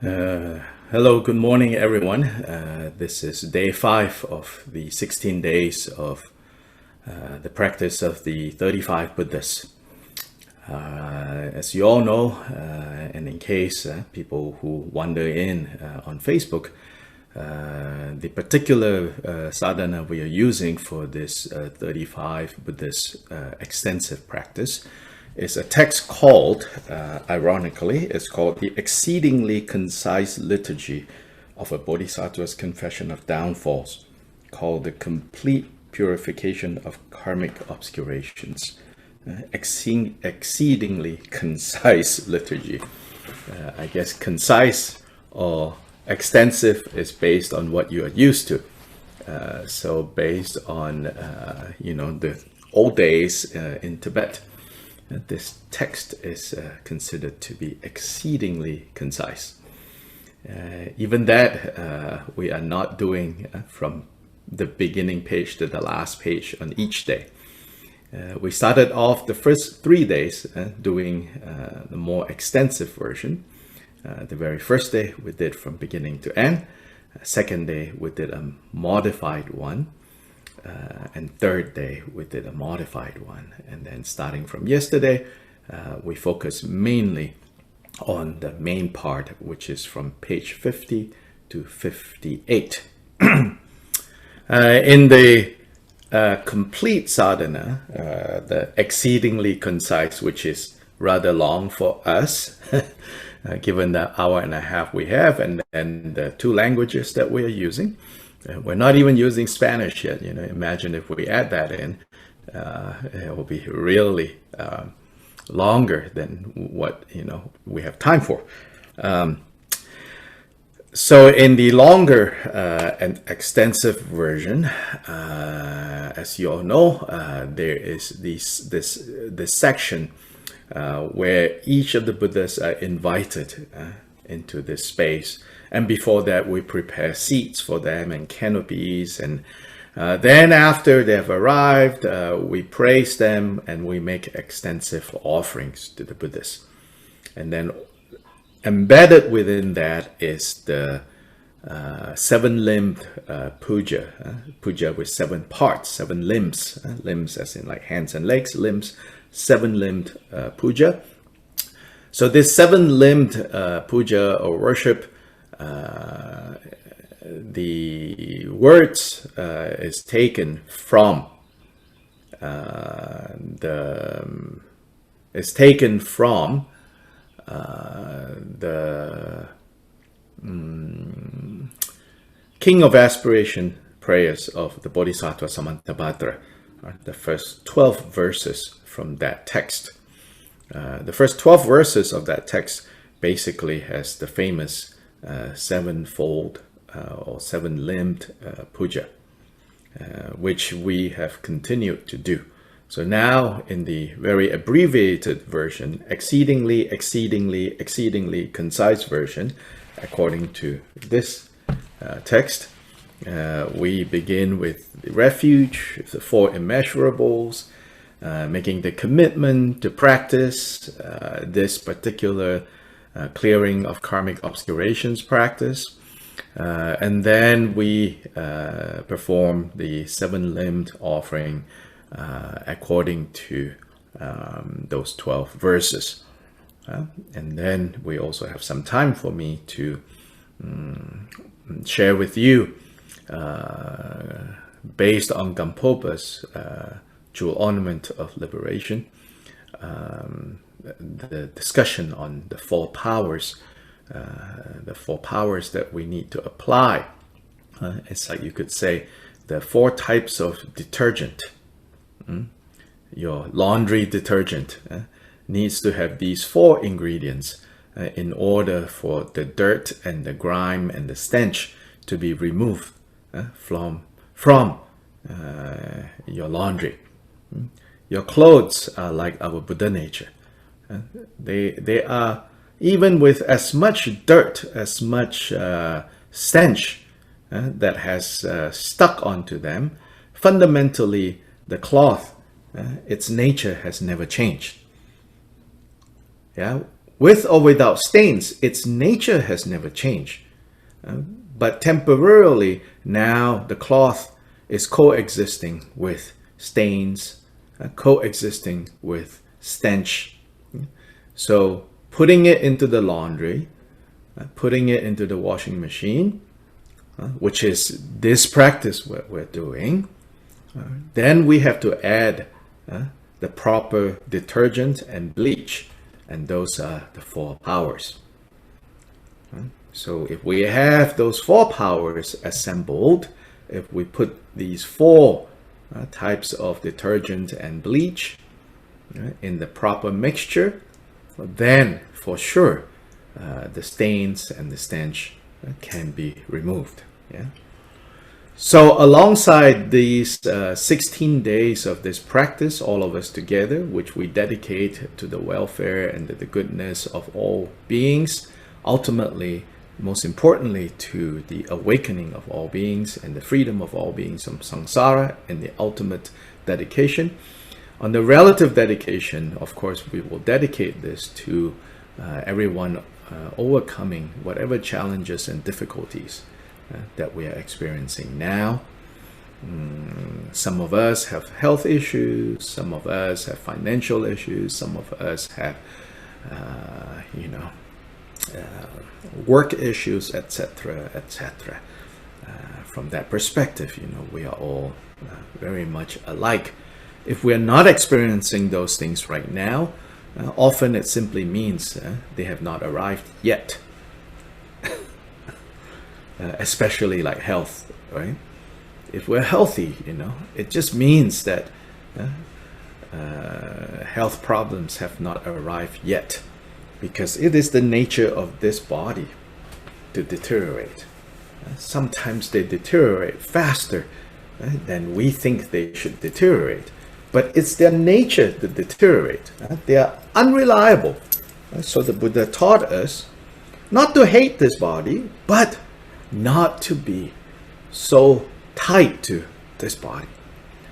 Hello, good morning, everyone. This is day 5 of the 16 days of the practice of the 35 Buddhas. As you all know, and in case people who wander in on Facebook, the particular sadhana we are using for this 35 Buddhas extensive practice is a text called, ironically, it's called The Exceedingly Concise Liturgy of a Bodhisattva's Confession of Downfalls, called The Complete Purification of Karmic Obscurations. Exceedingly concise liturgy. I guess concise or extensive is based on what you are used to. So based on, the old days in Tibet, This text is considered to be exceedingly concise. Even that we are not doing from the beginning page to the last page on each day. We started off the first 3 days doing the more extensive version. The very first day we did from beginning to end. Second day we did a modified one. And third day we did a modified one. And then starting from yesterday, we focus mainly on the main part, which is from page 50 to 58. In the complete sadhana, the exceedingly concise, which is rather long for us, given the hour and a half we have, and the 2 languages that we are using. We're not even using Spanish yet. Imagine if we add that in, it will be really longer than what we have time for. So in the longer and extensive version, as you all know, there is this section where each of the Buddhas are invited into this space. And before that, we prepare seats for them and canopies. And then after they have arrived, we praise them and we make extensive offerings to the Buddhas. And then embedded within that is the 7-limbed puja. Puja with 7 parts, 7 limbs. Limbs as in like hands and legs, limbs, 7-limbed puja. So this 7-limbed puja or worship, the words is taken from the King of Aspiration prayers of the Bodhisattva Samantabhadra, the first 12 verses from that text. The first 12 verses of that text basically has the famous 7-fold or 7-limbed puja, which we have continued to do. So now in the very abbreviated version, exceedingly concise version, according to this text, we begin with the refuge, the 4 immeasurables, making the commitment to practice this particular clearing of karmic obscurations practice. And then we perform the 7-limbed offering according to those 12 verses. And then we also have some time for me to share with you, based on Gampopa's jewel ornament of liberation, the discussion on the 4 powers, that we need to apply. It's like you could say the 4 types of detergent. Your laundry detergent needs to have these 4 ingredients in order for the dirt and the grime and the stench to be removed from your laundry. Your clothes are like our Buddha nature. They are, even with as much dirt, as much stench that has stuck onto them, fundamentally the cloth, its nature has never changed. With or without stains, its nature has never changed. But temporarily, now the cloth is coexisting with stains, coexisting with stench. So putting it into the laundry, putting it into the washing machine, which is this practice what we're doing, then we have to add the proper detergent and bleach, and those are the 4 powers. So if we have those 4 powers assembled, if we put these 4 types of detergent and bleach in the proper mixture, then for sure the stains and the stench can be removed. So alongside these 16 days of this practice, all of us together, which we dedicate to the welfare and the goodness of all beings, ultimately, most importantly, to the awakening of all beings and the freedom of all beings from samsara and the ultimate dedication. On the relative dedication, of course, we will dedicate this to everyone overcoming whatever challenges and difficulties that we are experiencing now. Some of us have health issues, some of us have financial issues, some of us have, work issues, etc., etc. From that perspective, we are all very much alike. If we're not experiencing those things right now, often it simply means they have not arrived yet. Especially like health, right? If we're healthy, it just means that health problems have not arrived yet, because it is the nature of this body to deteriorate. Sometimes they deteriorate faster than we think they should deteriorate, but it's their nature to deteriorate. They are unreliable. So the Buddha taught us not to hate this body, but not to be so tied to this body.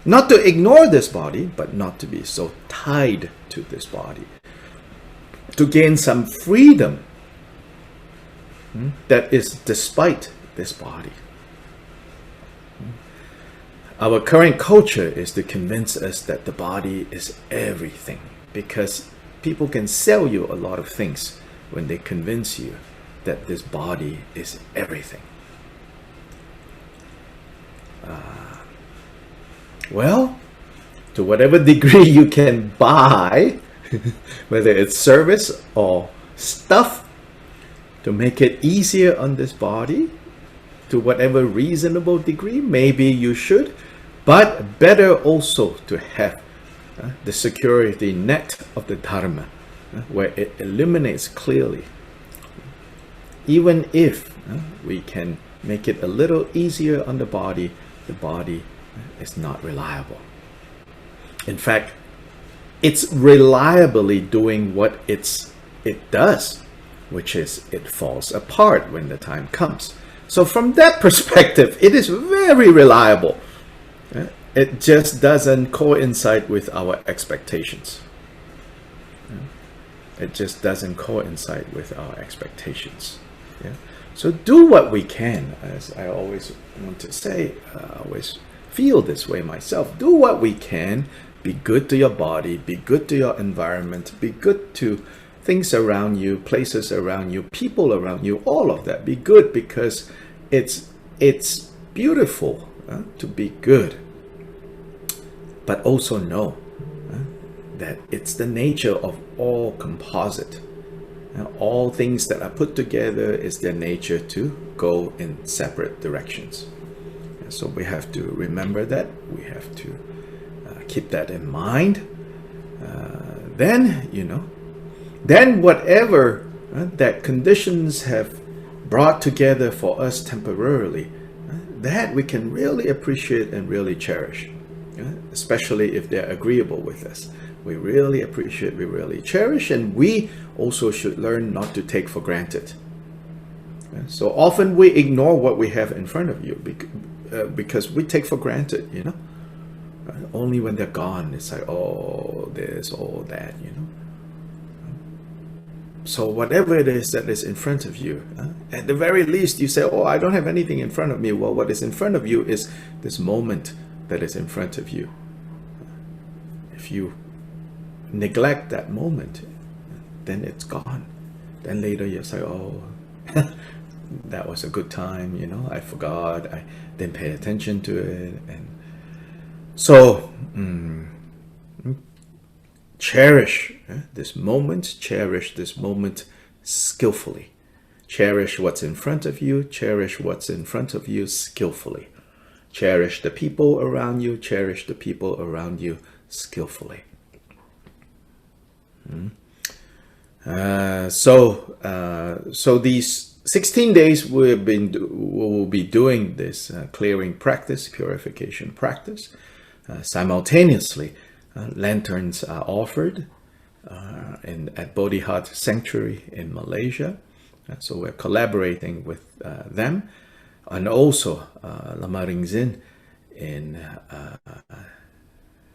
Not to ignore this body, but not to be so tied to this body. To gain some freedom that is despite this body. Our current culture is to convince us that the body is everything, because people can sell you a lot of things when they convince you that this body is everything. Well, to whatever degree you can buy, whether it's service or stuff, to make it easier on this body, to whatever reasonable degree, maybe you should, but better also to have the security net of the Dharma, where it illuminates clearly. Even if we can make it a little easier on the body is not reliable. In fact, it's reliably doing what it does, which is it falls apart when the time comes. So from that perspective, it is very reliable. It just doesn't coincide with our expectations. It just doesn't coincide with our expectations. Yeah? So do what we can, as I always want to say, I always feel this way myself. Do what we can. Be good to your body, be good to your environment, be good to things around you, places around you, people around you, all of that. Be good, because it's beautiful to be good. But also know that it's the nature of all composite. All things that are put together is their nature to go in separate directions. So we have to remember that. We have to keep that in mind. Then whatever that conditions have brought together for us temporarily, that we can really appreciate and really cherish, especially if they're agreeable with us. We really appreciate, we really cherish, and we also should learn not to take for granted. So often we ignore what we have in front of you because we take for granted, Only when they're gone, it's like, oh, this, oh, that, So whatever it is that is in front of you, at the very least, you say, oh, I don't have anything in front of me. Well, what is in front of you is this moment that is in front of you. If you neglect that moment, then it's gone. Then later you say, oh, that was a good time, I forgot, I didn't pay attention to it. And so cherish this moment skillfully. Cherish what's in front of you, cherish what's in front of you skillfully. Cherish the people around you, cherish the people around you skillfully. So these 16 days we will be doing this clearing practice, purification practice. Simultaneously, lanterns are offered at Bodhi Heart Sanctuary in Malaysia. So we're collaborating with them. And also Lama Ringzin in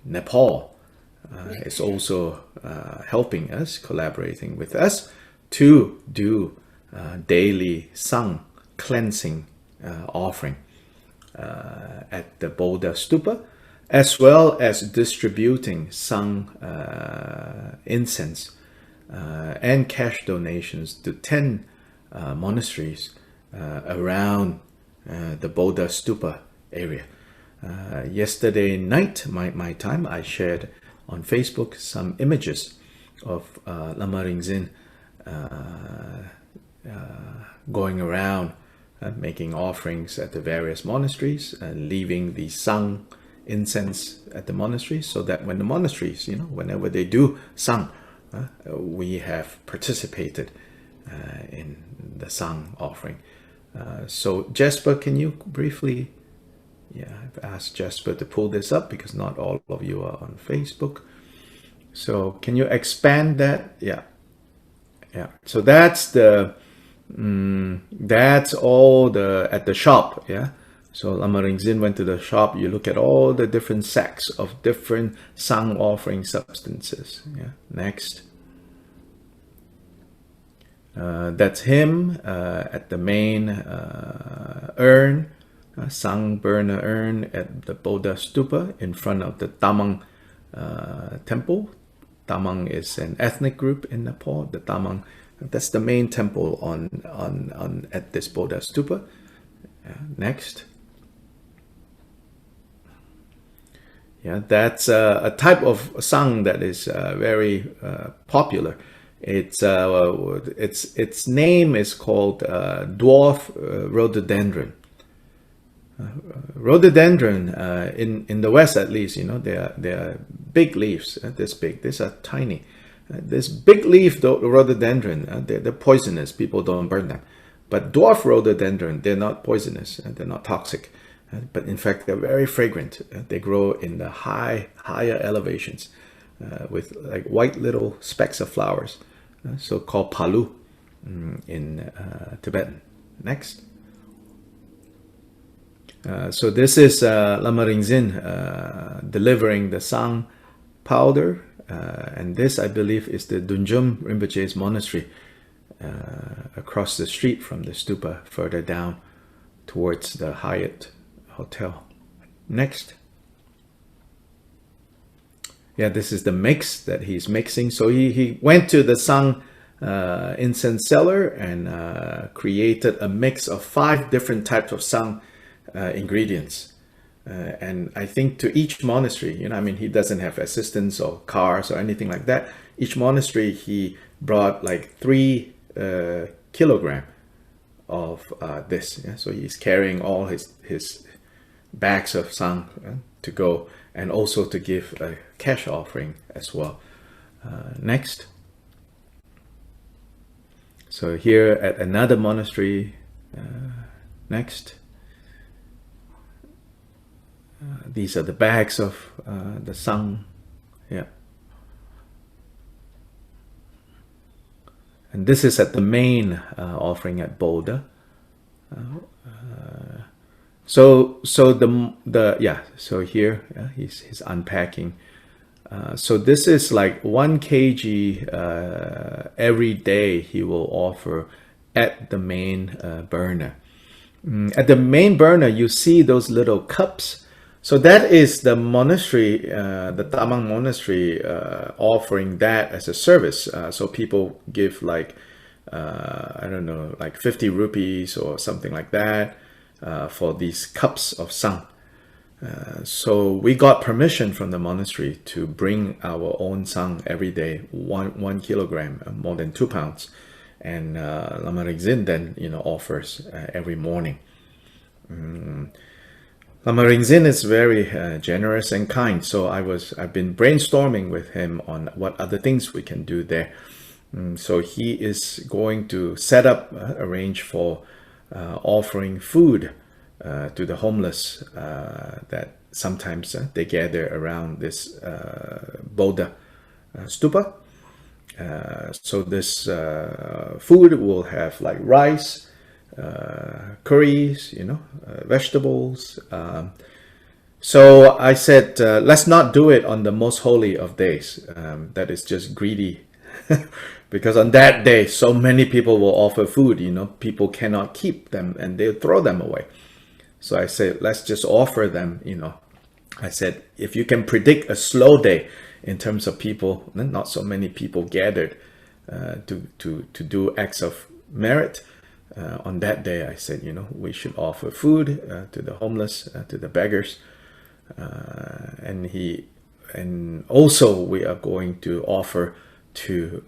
Nepal is also helping us, collaborating with us to do daily Sang cleansing offering at the Bodha Stupa, as well as distributing Sang incense and cash donations to 10 monasteries around the Bodha Stupa area. Yesterday night, my time, I shared on Facebook some images of Lama Ringzin going around making offerings at the various monasteries and leaving the Sang incense at the monasteries, so that when the monasteries, whenever they do Sang, we have participated in the Sang offering. So Jasper, can you briefly, I've asked Jasper to pull this up because not all of you are on Facebook. So can you expand that? Yeah. So that's that's all at the shop. Yeah. So Lama Ringzin went to the shop. You look at all the different sacks of different Sang offering substances. Yeah. Next. That's him at the main urn, Sang burner urn at the Bodha Stupa in front of the Tamang temple. Tamang is an ethnic group in Nepal. The Tamang, that's the main temple at this Bodha Stupa. Next. Yeah, that's a type of Sang that is very popular. Its name is called dwarf rhododendron. Rhododendron in the West, at least, they are big leaves, this big. These are tiny. This big leaf rhododendron, they're poisonous. People don't burn them. But dwarf rhododendron, they're not poisonous. They're not toxic. But in fact, they're very fragrant. They grow in the higher elevations with like white little specks of flowers, so called palu in Tibetan. Next. So this is Lama Ringzin delivering the Sang powder, and this, I believe, is the Dunjum Rinpoche's monastery across the street from the stupa, further down towards the Hyatt Hotel. Next. Yeah, this is the mix that he's mixing. So he went to the Sang incense cellar and created a mix of 5 different types of Sang ingredients. And I think to each monastery, he doesn't have assistants or cars or anything like that. Each monastery, he brought like 3 kilogram of this. Yeah? So he's carrying all his bags of Sang to go, and also to give a cash offering as well. Next. So here at another monastery. Next. These are the bags of the Sang. Yeah. And this is at the offering at Bodha. So here he's unpacking. So this is like 1 kg every day he will offer at the main burner. At the main burner, you see those little cups. So that is the monastery, the Tamang monastery, offering that as a service. So people give like, I don't know, like 50 rupees or something like that for these cups of Sang. So we got permission from the monastery to bring our own Sang every day, 1 kilogram, more than 2 pounds. And Lama Ringzin then, offers every morning. Lama Ringzin is very generous and kind, so I've been brainstorming with him on what other things we can do there. So he is going to set up, arrange for offering food to the homeless that sometimes they gather around this Buddha stupa. So this food will have like rice, curries, vegetables. So I said, let's not do it on the most holy of days. That is just greedy. Because on that day, so many people will offer food, people cannot keep them and they'll throw them away. So I said, let's just offer them, I said, if you can predict a slow day in terms of people, not so many people gathered to do acts of merit, on that day, I said, we should offer food to the homeless, to the beggars. And also we are going to offer to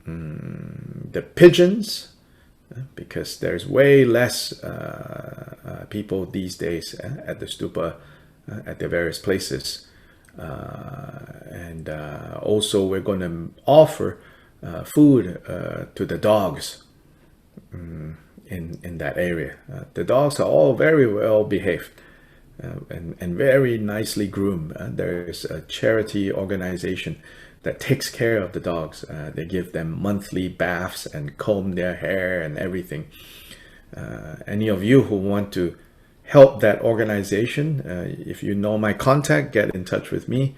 the pigeons, because there's way less people these days at the stupa, at the various places. And also we're going to offer food to the dogs in that area. The dogs are all very well behaved and very nicely groomed. There is a charity organization that takes care of the dogs. They give them monthly baths and comb their hair and everything. Any of you who want to help that organization, if you know my contact, get in touch with me.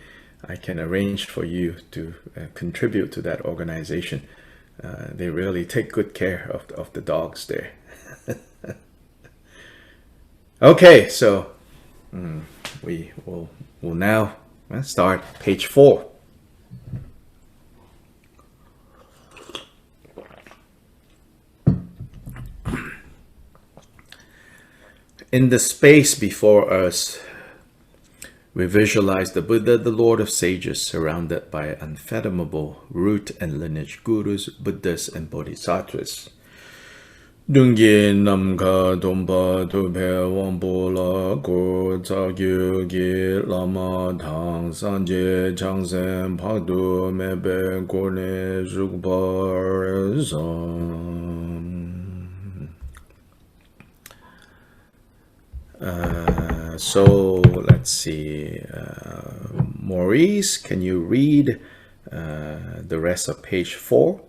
I can arrange for you to contribute to that organization. They really take good care of the dogs there. Okay, so we will now start page 4. In the space before us, we visualize the Buddha, the Lord of Sages, surrounded by unfathomable root and lineage gurus, Buddhas, and Bodhisattvas. Dungi namka dompa tupe wampola ko tsakyu ki lama tang sanje changsen pakdu mebe kone shukpa rezam. So let's see, Maurice, can you read the rest of page 4?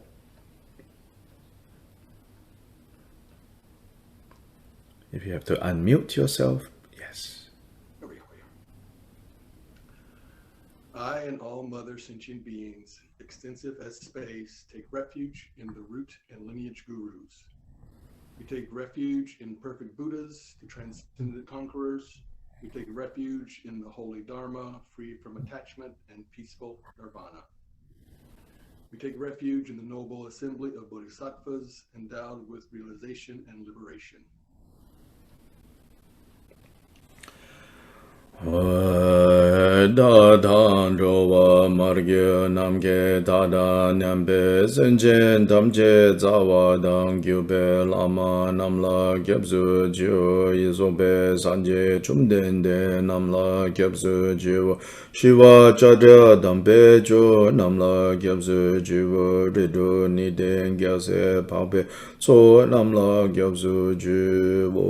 If you have to unmute yourself, yes. There we are. I and all mother sentient beings, extensive as space, take refuge in the root and lineage gurus. We take refuge in perfect Buddhas, the transcendent conquerors. We take refuge in the holy Dharma, free from attachment and peaceful nirvana. We take refuge in the noble assembly of bodhisattvas, endowed with realization and liberation. Dadan rowa margyo namge dada nyambe senjen damje zawa dang gyube lama namla gyabzu jiwa isobe sanje chumdende namla gyabzu jiwa shiva chadya dambe jo namla gyabzu jiwa rido niden gyase pape so namla gyabzu jiwa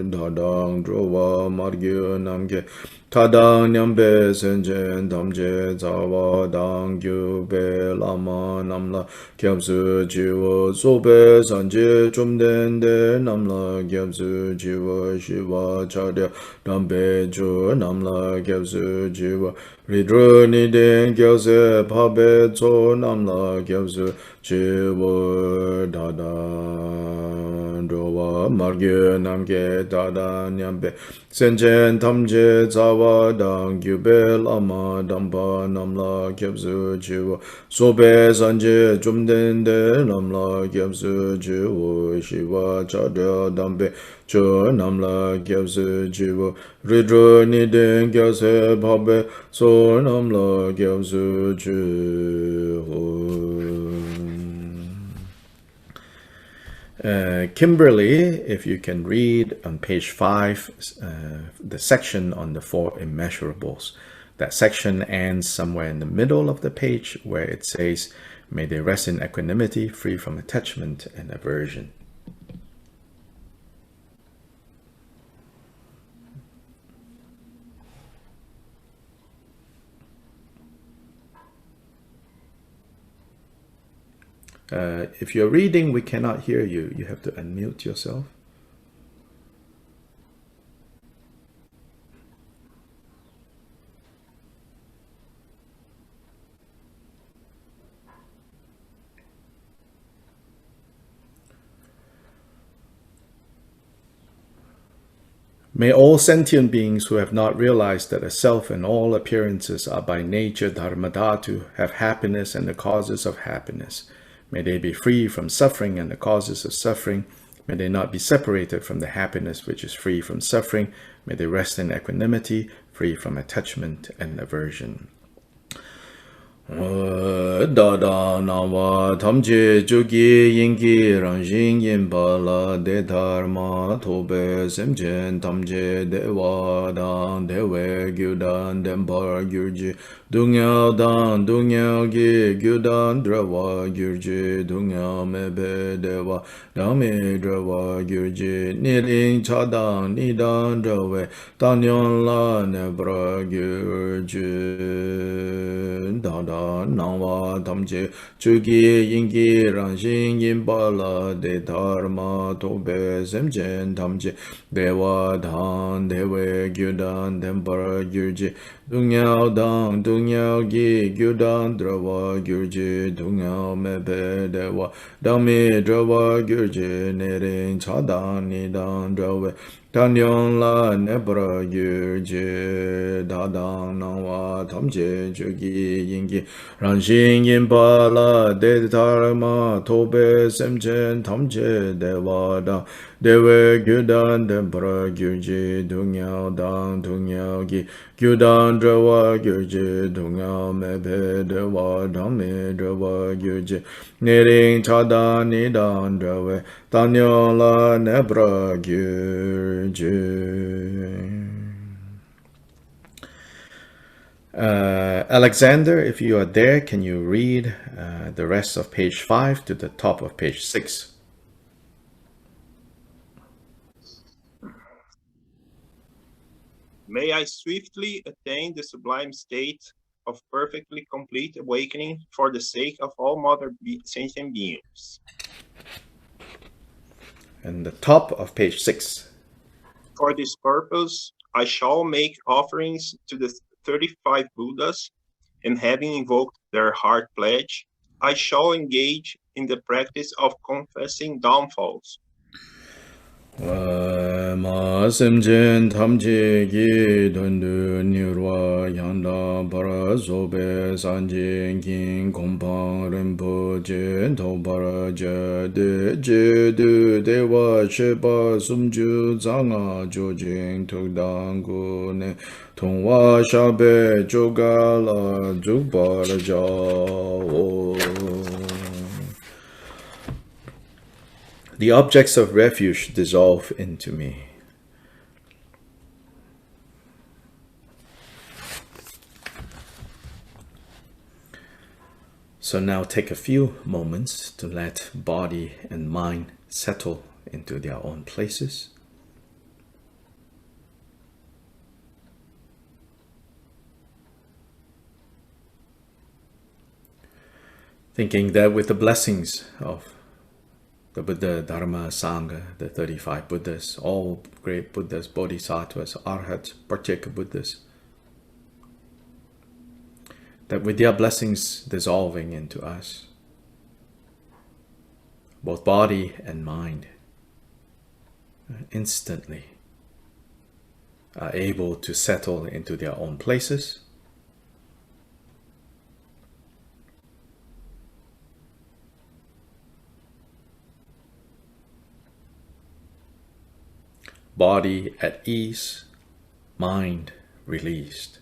dadang rowa margyo namge Tadang nyambe senjen damje zawa dang gyube lama namla gyabzu jiwa sobe sanje chumdende namla gyabzu jiwa shiva chadya dambe jo namla gyabzu jiwa ridro niden gyase pabe tso namla gyabzu jiwa dada dowa margyo namge dada nyambe senjen damje zawa dang gyube lama damba namla gyabzu jiwa sobe sanje chumdende namla gyabzu jiwa shiva chadya dambe jo namla gyabzu jiwa ridro niden gyase pabe so namla gyabzu jiwa. Kimberly, if you can read on page 5, the section on the 4 immeasurables, That section ends somewhere in the middle of the page where it says, may they rest in equanimity, free from attachment and aversion. If you're reading, we cannot hear you. You have to unmute yourself. May all sentient beings who have not realized that a self and all appearances are by nature dharmadhatu have happiness and the causes of happiness. May they be free from suffering and the causes of suffering. May they not be separated from the happiness which is free from suffering. May they rest in equanimity, free from attachment and aversion. Dada nawa tamche chuki yinki ranjing yinpa la de dharma tobe semchen tamche dewa dan dewe gyudan denpar gyurji dunya dan dunya gi gyudan drawa gyurji dunya mebe dewa dame drawa gyurji niring chadan nidan drawe tanyon la nebra gyurji dada nangwa tamche chuki yinki rangshin yinpa la de dharma tobe semchen tamche dewa dan dewe gyudan denpar gyurji dunyao dang dunyao gi gyudan drawa gyurji dunyao mebe dewa dami drawa gyurji nering chadan nidan drawe tanyon la nebra gyurji dadang nangwa tamche chuki yinki rangshin yinpa la de dharma tobe semchen tamche dewa dang dewe gyudan denpara gyurji dunyao dang dunyao gi gyudan drawa gyurji dunyao mebe dewa dhammi drawa gyurji nering chadan nidan drawe tanyo la nebra gyurji. Alexander, if you are there, can you read the rest of page 5 to the top of page 6? May I swiftly attain the sublime state of perfectly complete awakening for the sake of all mother sentient beings. And the top of page 6. For this purpose, I shall make offerings to the 35 Buddhas, and having invoked their heart pledge, I shall engage in the practice of confessing downfalls. Ma semchen tamche gi dundu nirwa yanda para zobe sanjen kin kompang rinpo jen to para je du dewa sheba sumju zanga jojing tukdang gu ne tongwa shabe jogala jukpara jao. The objects of refuge dissolve into me. So now take a few moments to let body and mind settle into their own places. Thinking that with the blessings of the Buddha, Dharma, Sangha, the 35 Buddhas, all great Buddhas, Bodhisattvas, Arhats, Partyeka Buddhas, that with their blessings dissolving into us, both body and mind instantly are able to settle into their own places. Body at ease, mind released.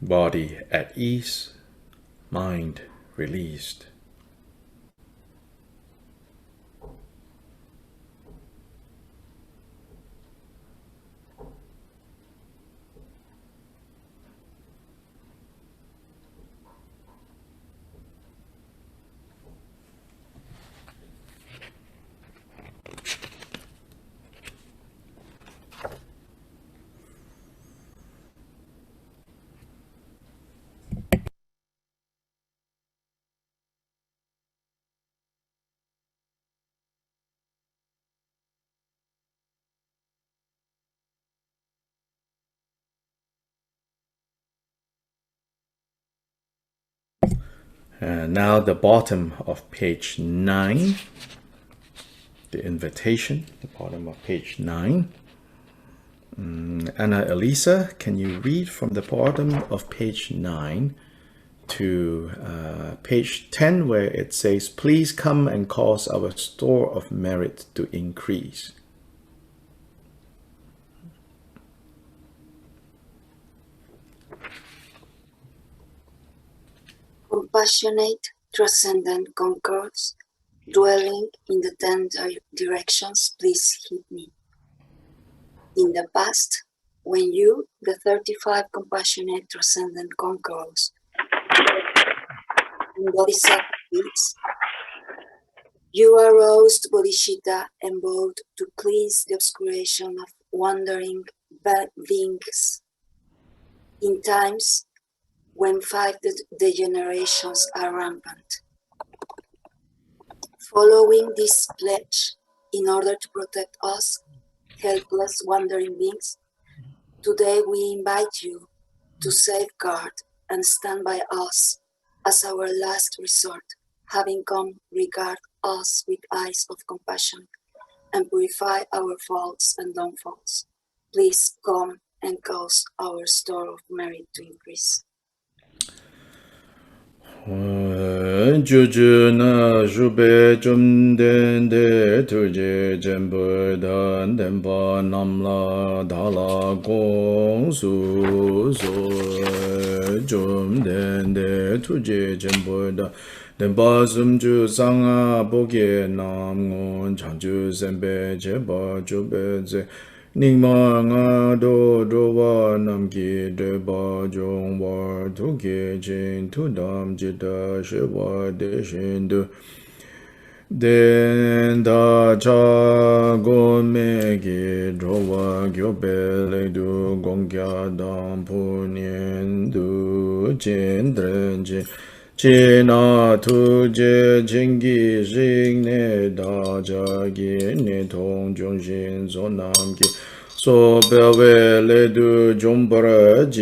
Body at ease, mind released. Now the bottom of page 9, the invitation, the bottom of page 9. Anna Elisa, can you read from the bottom of page 9 to page 10 where it says, please come and cause our store of merit to increase. Compassionate, transcendent concourse, dwelling in the 10 directions, please heed me. In the past, when you, the 35 compassionate, transcendent concourse, and bodhisattva beings, you aroused bodhicitta and vowed to cleanse the obscuration of wandering beings in times when 5 degenerations are rampant. Following this pledge, in order to protect us, helpless wandering beings, today we invite you to safeguard and stand by us as our last resort, having come regard us with eyes of compassion and purify our faults and downfalls. Please come and cause our store of merit to increase. 주주나 주배 좀 된데 두제 전부단 된바 남라 달라 공수소 좀 된데 두제 전부다 된바 숨주 상아 보게 남군 장주 선배 제바 주배제 닝망아 도도와 남기 대바 종와 두개 진 투담지다 쉐와 대신도 된다 자고메기 조와 교벨레도 공갸담 푸니엔도 진드렌지 지나 투제 징기 징네 다자기 네 통중신 소남기 소배웨레도 좀버라지나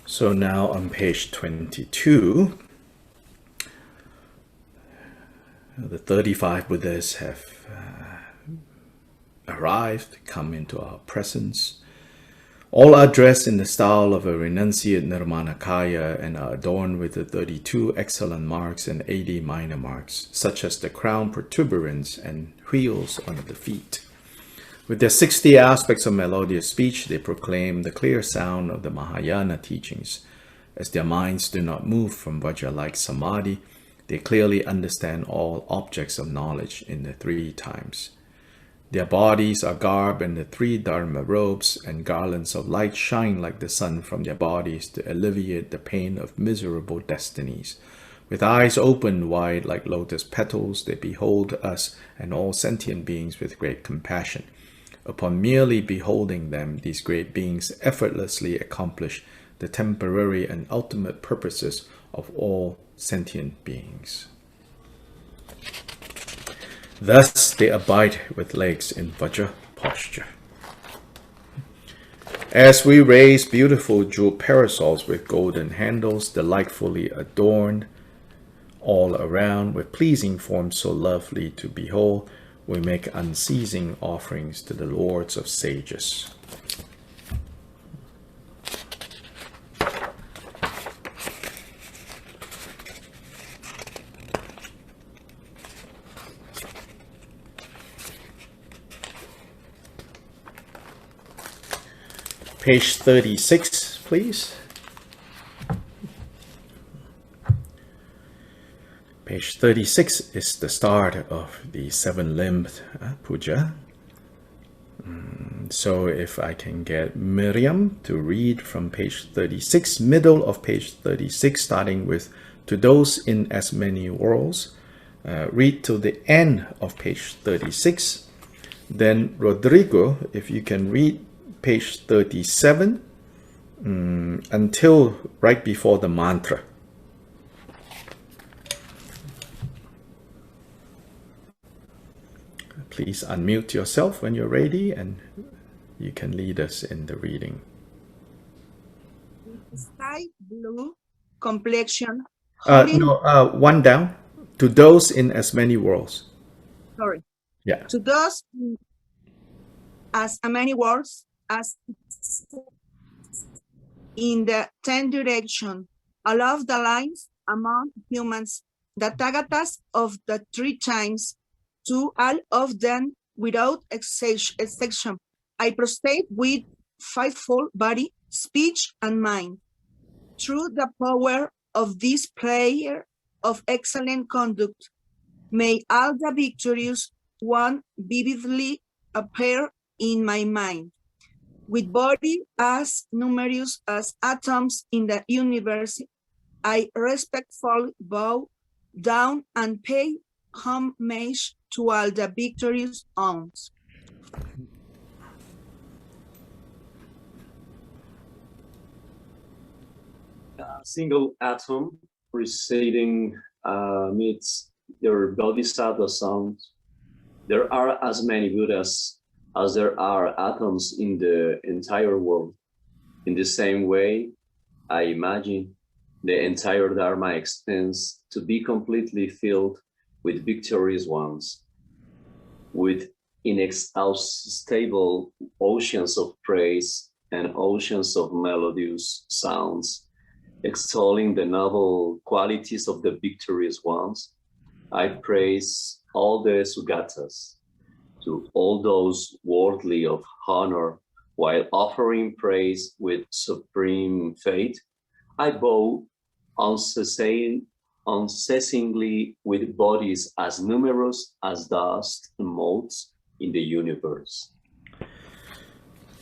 So now on page 22, the 35 Buddhas have arrived, come into our presence. All are dressed in the style of a renunciate Nirmanakaya and are adorned with the 32 excellent marks and 80 minor marks, such as the crown protuberance and wheels on the feet. With their 60 aspects of melodious speech, they proclaim the clear sound of the Mahayana teachings. As their minds do not move from Vajra-like samadhi, they clearly understand all objects of knowledge in the 3 times. Their bodies are garbed in the 3 dharma robes, and garlands of light shine like the sun from their bodies to alleviate the pain of miserable destinies. With eyes opened wide like lotus petals, they behold us and all sentient beings with great compassion. Upon merely beholding them, these great beings effortlessly accomplish the temporary and ultimate purposes of all sentient beings. Thus they abide with legs in Vajra posture. As we raise beautiful jeweled parasols with golden handles, delightfully adorned all around with pleasing forms so lovely to behold, we make unceasing offerings to the lords of sages. Page 36, please. Page 36 is the start of the 7 Lymph Puja. So if I can get Miriam to read from page 36, middle of page 36, starting with "To those in as many worlds," read to the end of page 36. Then Rodrigo, if you can read page 37 until right before the mantra. Please unmute yourself when you're ready and you can lead us in the reading. Sky blue complexion. One down. To those in as many worlds. Sorry. Yeah. To those as many worlds as in the 10 direction, along the lines among humans, the Tagatas of the 3 times, to all of them without exception. I prostrate with faithful body, speech, and mind. Through the power of this prayer of excellent conduct, may all the victorious one vividly appear in my mind. With body as numerous as atoms in the universe, I respectfully bow down and pay homage to all the victorious ones. A single atom preceding meets your bodhisattva sounds. There are as many Buddhas as there are atoms in the entire world. In the same way, I imagine the entire Dharma extends to be completely filled with victorious ones, with inexhaustible oceans of praise and oceans of melodious sounds, extolling the noble qualities of the victorious ones. I praise all the Sugatas, to all those worthy of honor, while offering praise with supreme faith. I bow unceasingly with bodies as numerous as dust and motes in the universe.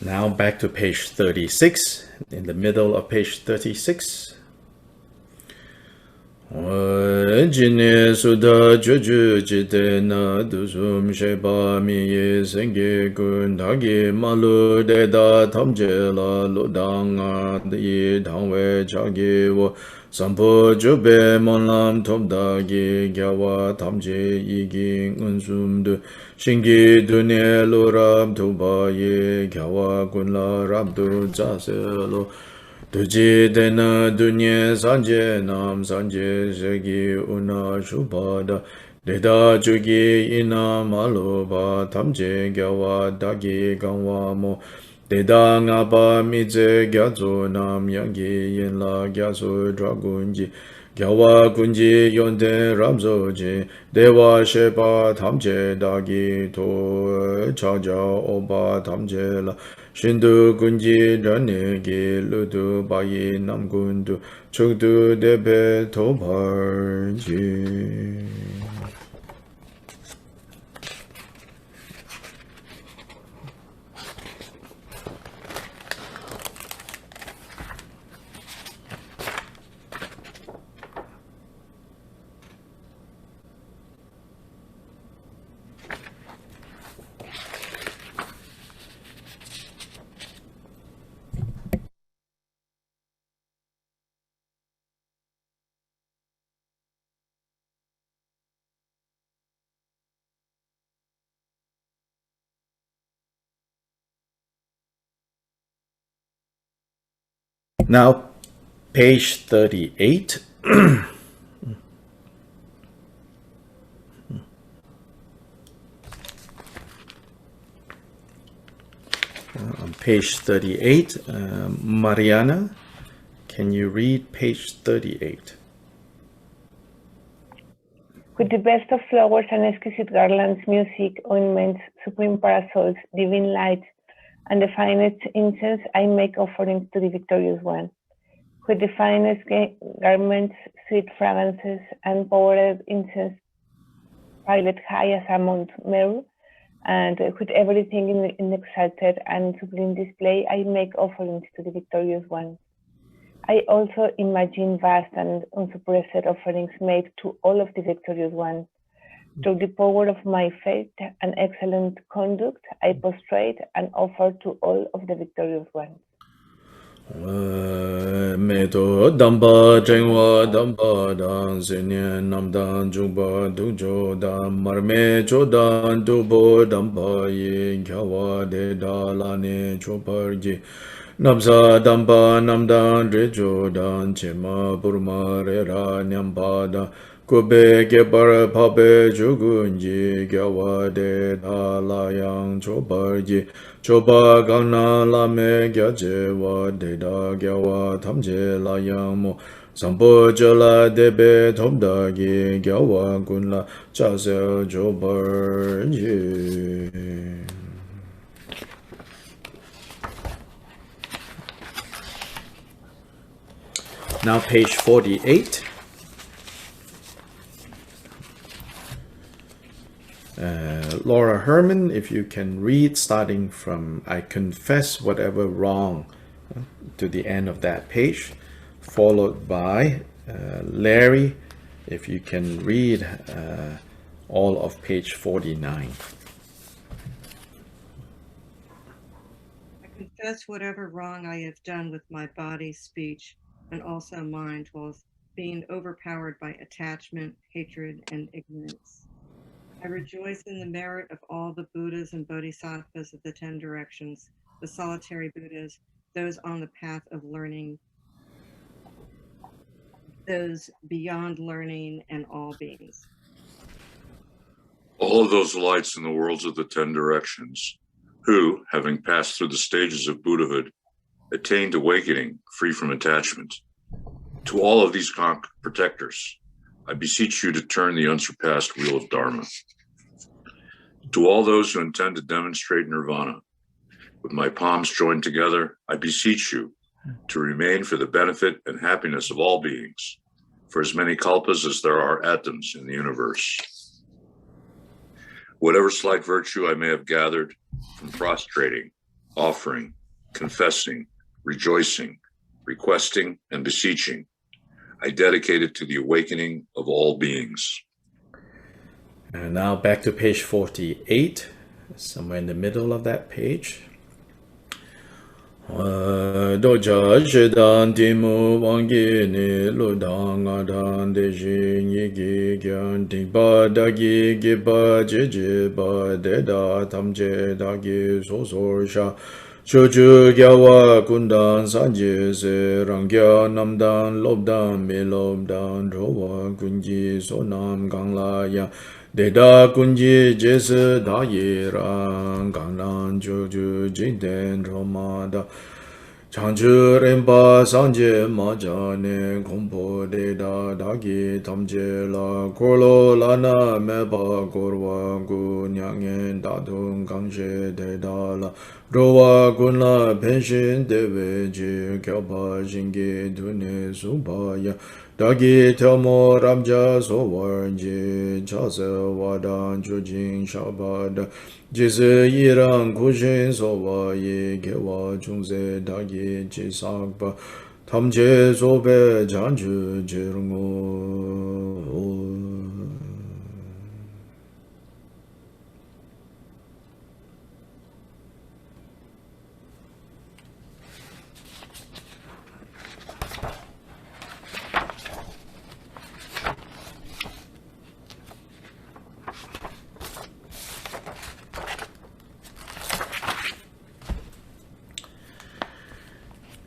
Now back to page 36, in the middle of page 36. Jine suda juju jite na dusum sheba miye senge kun dagi malu deda tamje la ludanga di dangwe chagi wo sampo jube monlam top dagi gyawa tamje igi unsum du shingi dunye lurab tuba ye gyawa kunla rabdu jaselo Tuji dena dunye sanje nam sanje shegi una shubhada Deda jugi ina maluba tamje gyawa dagi gangwa mo Deda ngapa mize gyatso nam yangi yinla gyatso dragunji Gyawa kunji yonte ramsoji Dewa shepa tamje dagi to chaja oba tamje la Shindu kunji ranegi ludu bayi namgundu chukdu debe tobarji. Now, page 38. On page 38, Mariana, can you read page 38? With the best of flowers and exquisite garlands, music, ointments, supreme parasols, divine lights, and the finest incense, I make offerings to the victorious one. With the finest garments, sweet fragrances, and powdered incense piled high as a Mount Meru, and with everything in exalted and sublime display, I make offerings to the victorious one. I also imagine vast and unsuppressed offerings made to all of the victorious one. Through the power of my faith and excellent conduct, I prostrate and offer to all of the victorious ones. Meto damba jengwa damba dan zinyan namdan jungba dujo dan marme chodan dubo damba yin kyawa de dalane choparji Nabza damba namdan rejo dan chema burma rera nyamba dan Kube gebar pabe jugunji gyawa de dalayang chobarji Choba gana lame gyaje wa de da gyawa tamje layang mo Sampo jala debe tomdagi gyawa gunla chase chobarji Now page 48. Laura Herman, if you can read starting from I confess whatever wrong to the end of that page, followed by Larry, if you can read all of page 49. I confess whatever wrong I have done with my body, speech, and also mind, while being overpowered by attachment, hatred, and ignorance. I rejoice in the merit of all the Buddhas and Bodhisattvas of the 10 directions, the solitary Buddhas, those on the path of learning, those beyond learning, and all beings. All of those lights in the worlds of the 10 directions, who, having passed through the stages of Buddhahood, attained awakening free from attachment. To all of these protectors, I beseech you to turn the unsurpassed wheel of Dharma. To all those who intend to demonstrate nirvana, with my palms joined together, I beseech you to remain for the benefit and happiness of all beings, for as many kalpas as there are atoms in the universe. Whatever slight virtue I may have gathered from prostrating, offering, confessing, rejoicing, requesting, and beseeching, I dedicate it to the awakening of all beings. And now back to page 48, somewhere in the middle of that page. Doja Shedan Timu Wangi Ni Ludang Adan Deji Yigi Gyan Tingpa Dagi Gipa Jeje Ba Deda Tamje Dagi Sosor Sha Chochu Gyawa Kundan Sanje Se Rangya Namdan Lobdan Me Lobdan Rowa Kunji Sonam Gangla Ya Deda Kunji Jese Dayi Rang Ganglan Chochu Jinten Romada Chanchu Rinpa Sanje Majane Kumpo Deda Dagi Tamje La Korlo Lana Mepa Korwa Gu Nyangen Datung Gangshe Deda La Rowa Gunla Penshin Dewe Ji Kyapa Shingi Dune Subaya Dagi Tamo Ramja Sowarji Chase Wadan Chujing Shabada Jise Yirang Kushin Sowayi Kewa Chungse Dagi Chisakpa Tamche Sobe Janju Jirngu.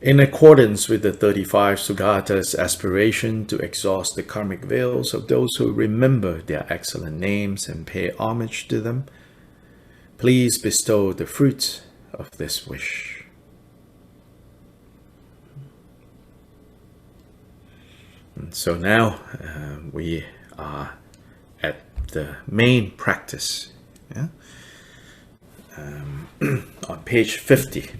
In accordance with the 35 Sugatas' aspiration to exhaust the karmic veils of those who remember their excellent names and pay homage to them, please bestow the fruit of this wish. And so now we are at the main practice, yeah? On page 50.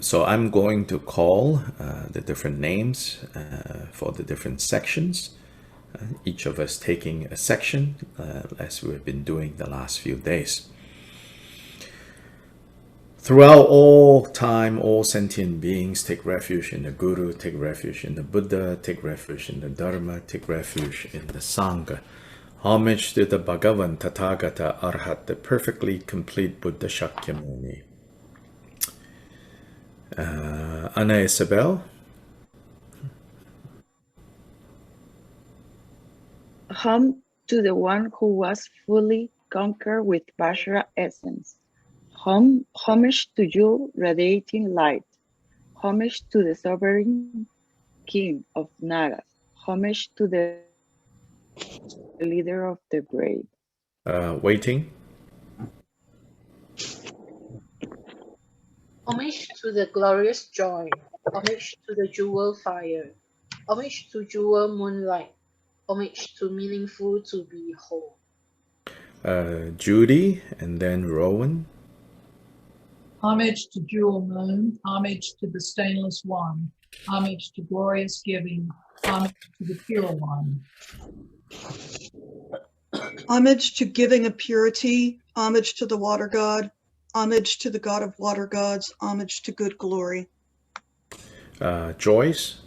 So I'm going to call the different names for the different sections, each of us taking a section as we've been doing the last few days. Throughout all time, all sentient beings take refuge in the Guru, take refuge in the Buddha, take refuge in the Dharma, take refuge in the Sangha. Homage to the Bhagavan Tathagata Arhat, the perfectly complete Buddha Shakyamuni. Anna Isabel. Home to the one who was fully conquered with Vajra essence. Homage to you, radiating light. Homage to the sovereign king of Nagas. Homage to the leader of the brave. Waiting. Homage to the glorious joy. Homage to the jewel fire. Homage to jewel moonlight. Homage to meaningful to be whole. Judy, and then Rowan. Homage to jewel moon. Homage to the stainless one. Homage to glorious giving. Homage to the pure one. Homage to giving of purity. Homage to the water god. Homage to the god of water gods. Homage to good glory. Joyce.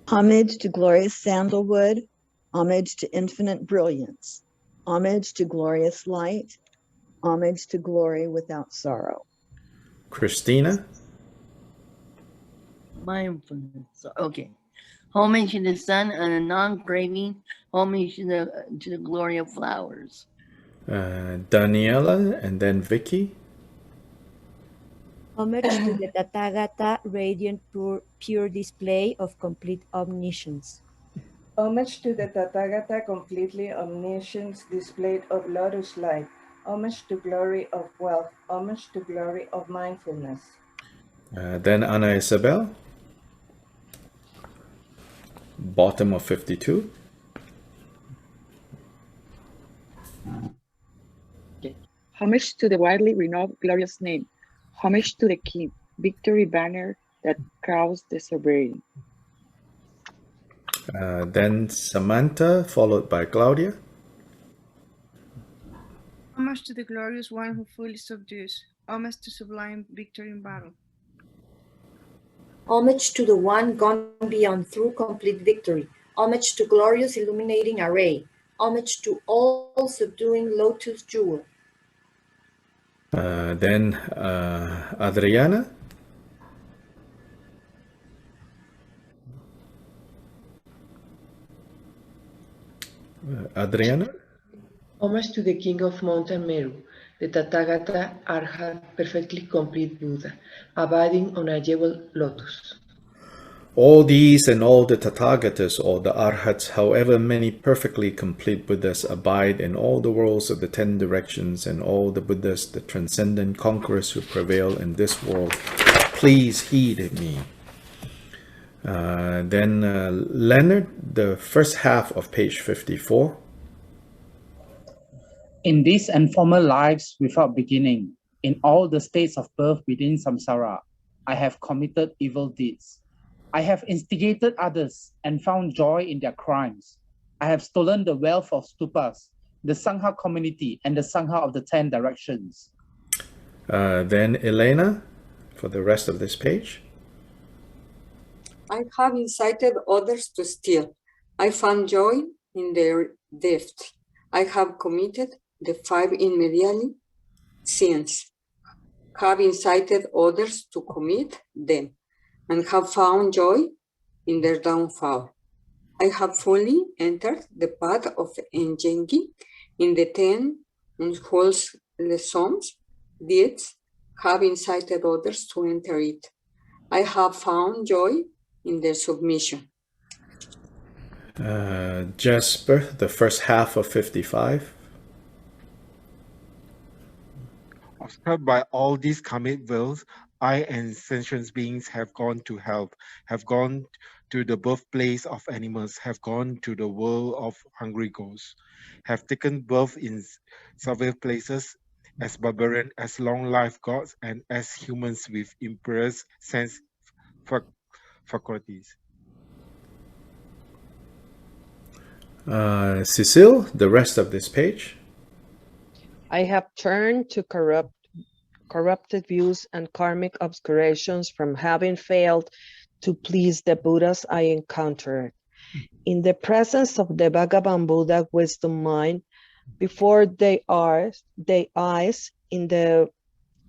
Homage to glorious sandalwood. Homage to infinite brilliance. Homage to glorious light. Homage to glory without sorrow. Christina. Mindfulness. Okay. Homage to the sun and a non-craving. Homage to the glory of flowers. Daniela, and then Vicky. Homage to the Tathagata, radiant pure display of complete omniscience. Homage to the Tathagata, completely omniscience displayed of lotus light. Homage to glory of wealth. Homage to glory of mindfulness. Then Anna Isabel. Bottom of 52. Okay. Homage to the widely renowned glorious name. Homage to the king, victory banner that crowns the sovereign. Then Samantha, followed by Claudia. Homage to the glorious one who fully subdues. Homage to sublime victory in battle. Homage to the one gone beyond through complete victory. Homage to glorious illuminating array. Homage to all subduing lotus jewel. Then Adriana. Adriana. Homage to the king of Mountain Meru, the Tathagata Arhat, perfectly complete Buddha, abiding on a jewel lotus. All these and all the Tathagatas or the Arhats, however many perfectly complete Buddhas, abide in all the worlds of the 10 directions, and all the Buddhas, the transcendent conquerors who prevail in this world, please heed me. Then Leonard, the first half of page 54. In these and former lives without beginning, in all the states of birth within samsara, I have committed evil deeds. I have instigated others and found joy in their crimes. I have stolen the wealth of stupas, the Sangha community, and the Sangha of the 10 directions. Then Elena, for the rest of this page. I have incited others to steal. I found joy in their theft. I have committed the 5 immediately sins. Have incited others to commit them, and have found joy in their downfall. I have fully entered the path of Engengi in the 10 unwholesome deeds, have incited others to enter it. I have found joy in their submission. Jasper, the first half of 55. Observed by all these karmic wills, I and sentient beings have gone to hell, have gone to the birthplace of animals, have gone to the world of hungry ghosts, have taken birth in several places as barbarian, as long-life gods, and as humans with impaired sense faculties. Cecile, the rest of this page. I have turned to corrupted views and karmic obscurations from having failed to please the Buddhas I encountered. In the presence of the Bhagavan Buddha wisdom mind, before they eyes, in the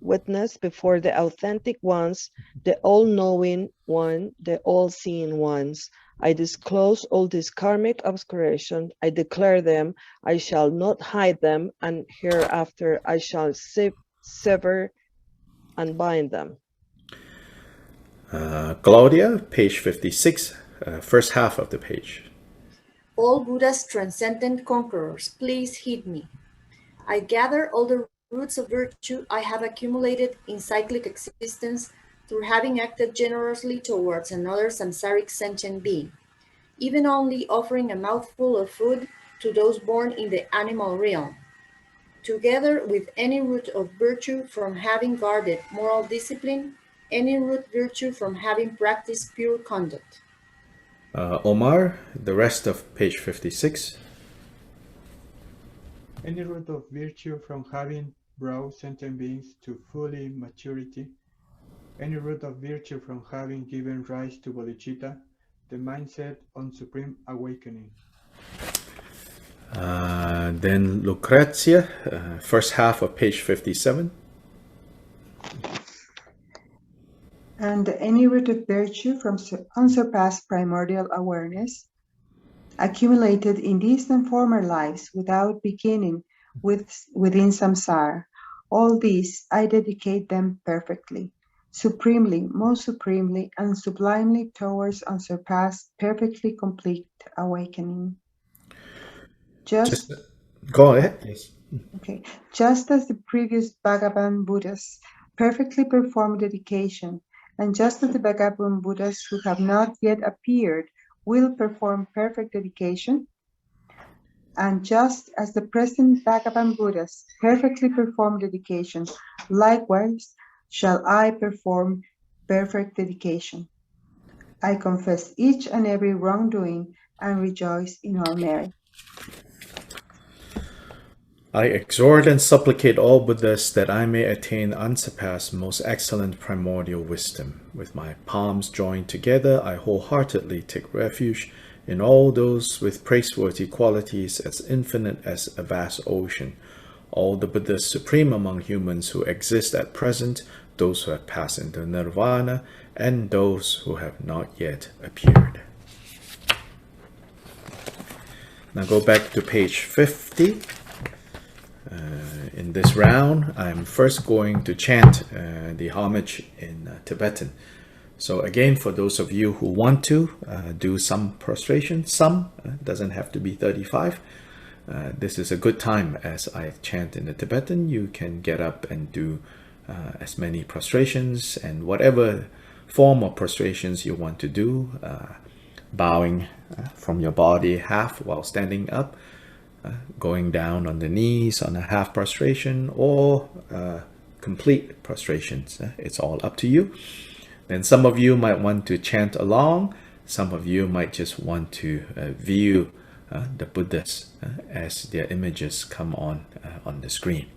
witness, before the authentic ones, the all-knowing one, the all-seeing ones, I disclose all these karmic obscurations, I declare them, I shall not hide them, and hereafter I shall sever and bind them. Claudia, page 56, first half of the page. All Buddha's transcendent conquerors, please heed me. I gather all the roots of virtue I have accumulated in cyclic existence through having acted generously towards another samsaric sentient being, even only offering a mouthful of food to those born in the animal realm, together with any root of virtue from having guarded moral discipline, any root virtue from having practiced pure conduct. Omar, the rest of page 56. Any root of virtue from having brought sentient beings to fully maturity, any root of virtue from having given rise to bodhicitta, the mindset on supreme awakening. Then Lucrezia, first half of page 57. And any root of virtue from unsurpassed primordial awareness, accumulated in these and former lives without beginning within samsara. All these, I dedicate them perfectly, supremely, most supremely, and sublimely towards unsurpassed, perfectly complete awakening. Just go ahead, please. Okay. Just as the previous Bhagavan Buddhas perfectly performed dedication, and just as the Bhagavan Buddhas who have not yet appeared will perform perfect dedication, and just as the present Bhagavan Buddhas perfectly perform dedication, likewise shall I perform perfect dedication. I confess each and every wrongdoing and rejoice in all merit. I exhort and supplicate all Buddhas that I may attain unsurpassed, most excellent primordial wisdom. With my palms joined together, I wholeheartedly take refuge in all those with praiseworthy qualities as infinite as a vast ocean, all the Buddhas supreme among humans who exist at present, those who have passed into nirvana, and those who have not yet appeared. Now go back to page 50. In this round, I'm first going to chant the homage in Tibetan. So again, for those of you who want to do some prostration, doesn't have to be 35. This is a good time as I chant in the Tibetan. You can get up and do as many prostrations and whatever form of prostrations you want to do, bowing from your body half while standing up, going down on the knees on a half prostration, or complete prostrations. It's all up to you. Then some of you might want to chant along. Some of you might just want to view the Buddhas as their images come on the screen.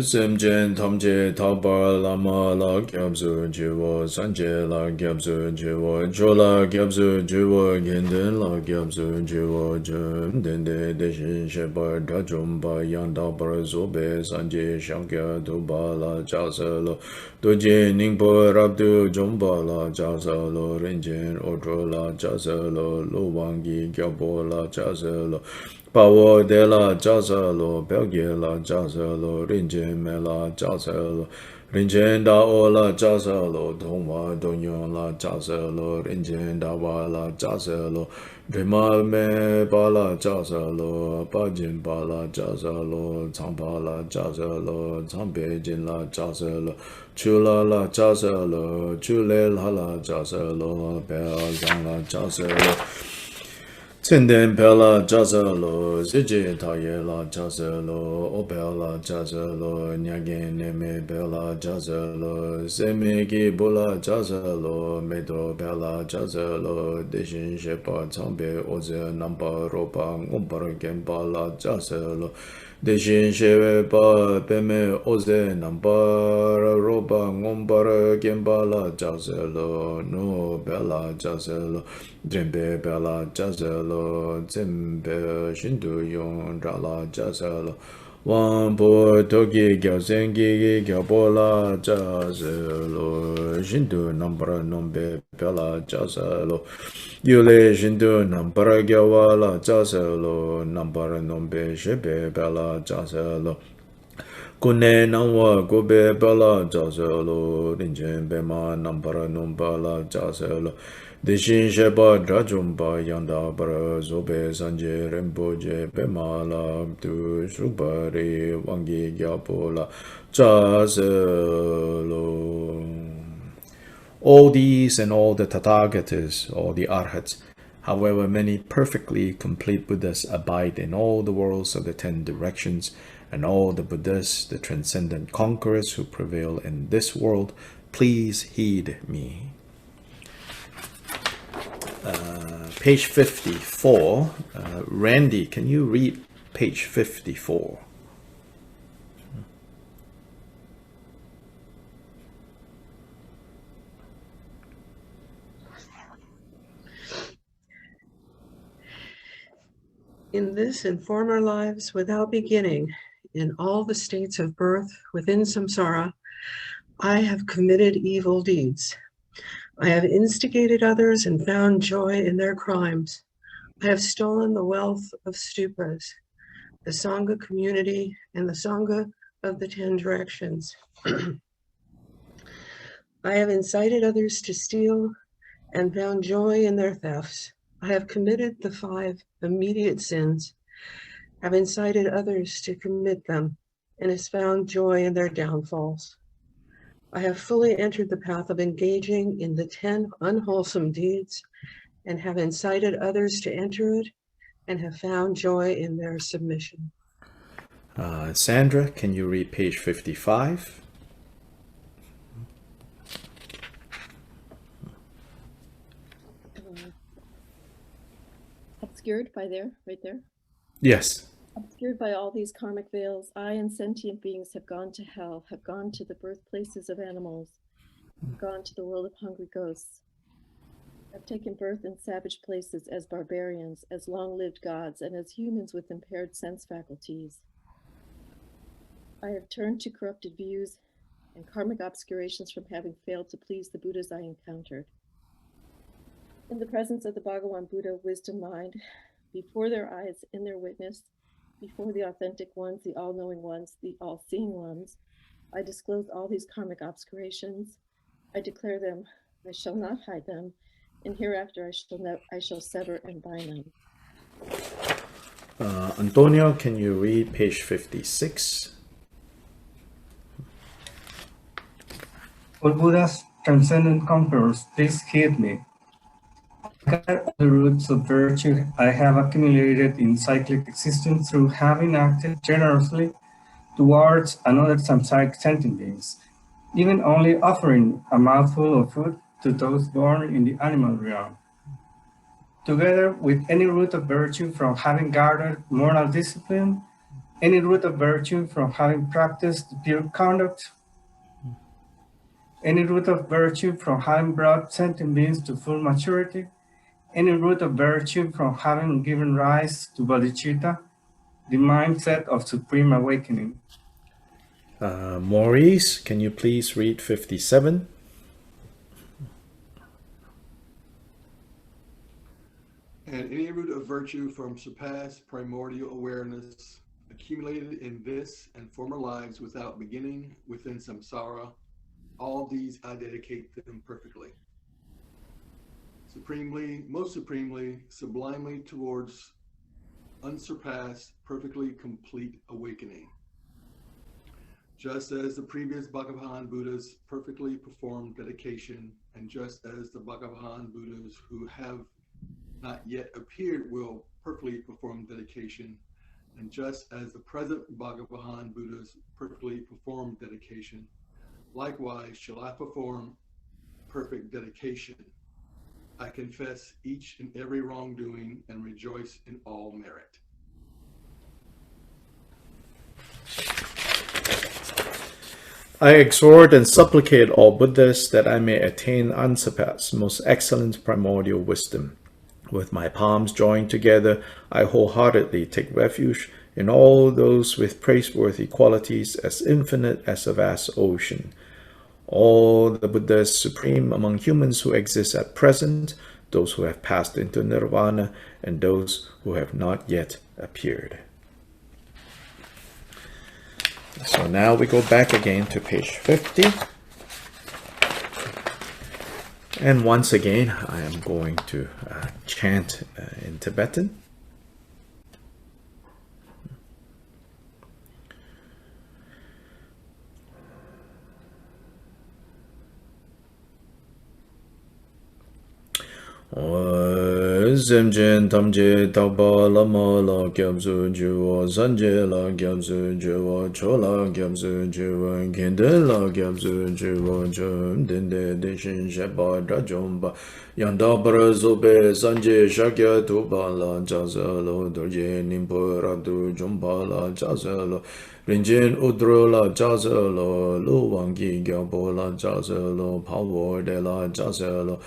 Simjen Tamje Tabar Lama La Gyabzu Jiwo Sanje La Gyabzu Jiwo Chola Gyabzu Jiwo Gendin La Gyabzu Jiwo Jum Dende Deshin Shepa Dajumba Yanda Zobe Sanje Shankya Duba La Jasalo Doje Ningpo Rabdu Jumba La Jasalo Rinjin Odro La Jasalo Luwangi Gyabo La Jasalo Pawo de la Jasalo, Belgie la Jasalo, Rinjin me la Jasalo, Rinjin da o la Jasalo, Dongwa Donyon la Jasalo, Rinjin da wa la Jasalo, Rimal me ba la Jasalo, Bajin ba la Jasalo, Champa la Jasalo, Champe jin la Jasalo, Chula la Jasalo, Chule la Jasalo, Bel zang la Jasalo. Tsenden pela jazalo, zije taye la jazalo, opela jazalo, nyagen neme pela jazalo, semeki bula jazalo, medo pela jazalo, deshin shepa chambe oze nampa ropa ngompar gempa la jazalo, deshin shewe pa peme oze nampa ropa ngompar gempa la jazalo, no pela jazalo, Jembe bela jazelo, Zembe shindu yon rala jazelo, Wampo toki gyausengi gyaubola jazelo, Shindu nambra nombe bela jazelo, Yule shindu nambra gyawala jazelo, Nambra nombe shebe bela jazelo, Kune nangwa gobe bela jazelo, Rinjen bema nambra nombala jazelo, Deshin Sheba Drajumba Yanda Bara Zobe Sanje Remboje Pemala Tu Shubari Wangi Gyapola Chaselo. All these and all the Tathagatas, all the Arhats, however many perfectly complete Buddhas abide in all the worlds of the 10 directions, and all the Buddhas, the transcendent conquerors who prevail in this world, please heed me. Page 54. Randy, can you read page 54? In this and former lives without beginning, in all the states of birth within samsara, I have committed evil deeds. I have instigated others and found joy in their crimes. I have stolen the wealth of stupas, the Sangha community, and the Sangha of the 10 directions. I have incited others to steal and found joy in their thefts. I have committed the 5 immediate sins, have incited others to commit them, and has found joy in their downfalls. I have fully entered the path of engaging in the 10 unwholesome deeds and have incited others to enter it and have found joy in their submission. Sandra, can you read page 55? Obscured by right there? Yes. Obscured by all these karmic veils, I and sentient beings have gone to hell, have gone to the birthplaces of animals, have gone to the world of hungry ghosts, have taken birth in savage places as barbarians, as long-lived gods, and as humans with impaired sense faculties. I have turned to corrupted views and karmic obscurations from having failed to please the Buddhas I encountered. In the presence of the Bhagawan Buddha, wisdom mind, before their eyes, in their witness, before the authentic ones, the all-knowing ones, the all-seeing ones, I disclose all these karmic obscurations. I declare them, I shall not hide them, and hereafter I shall sever and bind them. Antonio, can you read page 56? All Buddhas, transcendent conquerors, please heed me. I gather all the roots of virtue I have accumulated in cyclic existence through having acted generously towards another samsaric sentient beings, even only offering a mouthful of food to those born in the animal realm. Together with any root of virtue from having gathered moral discipline any root of virtue from having practiced pure conduct, any root of virtue from having brought sentient beings to full maturity, any root of virtue from having given rise to bodhicitta, the mindset of supreme awakening. Maurice, can you please read 57? And any root of virtue from surpassed primordial awareness accumulated in this and former lives without beginning within samsara, all these I dedicate them perfectly. Supremely, most supremely, sublimely towards unsurpassed, perfectly complete awakening. Just as the previous Bhagavan Buddhas perfectly performed dedication, and just as the Bhagavan Buddhas who have not yet appeared will perfectly perform dedication, and just as the present Bhagavan Buddhas perfectly perform dedication, likewise shall I perform perfect dedication. I confess each and every wrongdoing and rejoice in all merit. I exhort and supplicate all Buddhas that I may attain unsurpassed, most excellent primordial wisdom. With my palms joined together, I wholeheartedly take refuge in all those with praiseworthy qualities as infinite as a vast ocean. All the Buddhas supreme among humans who exist at present, those who have passed into nirvana, and those who have not yet appeared. So now we go back again to page 50. And once again, I am going to chant in Tibetan. Zemjen tamje takpa lama la gyabzu jiwa sanje la gyabzu jiwa chola gyabzu jiwa kenden la gyabzu jiwa jom dende deshin sheba drajomba yanda parazobe sanje shakya tuba la jazalo dorje nimpo radu jomba la jazalo rinjin udro la jazalo luwangi gyabo la jazalo pawo de la jazalo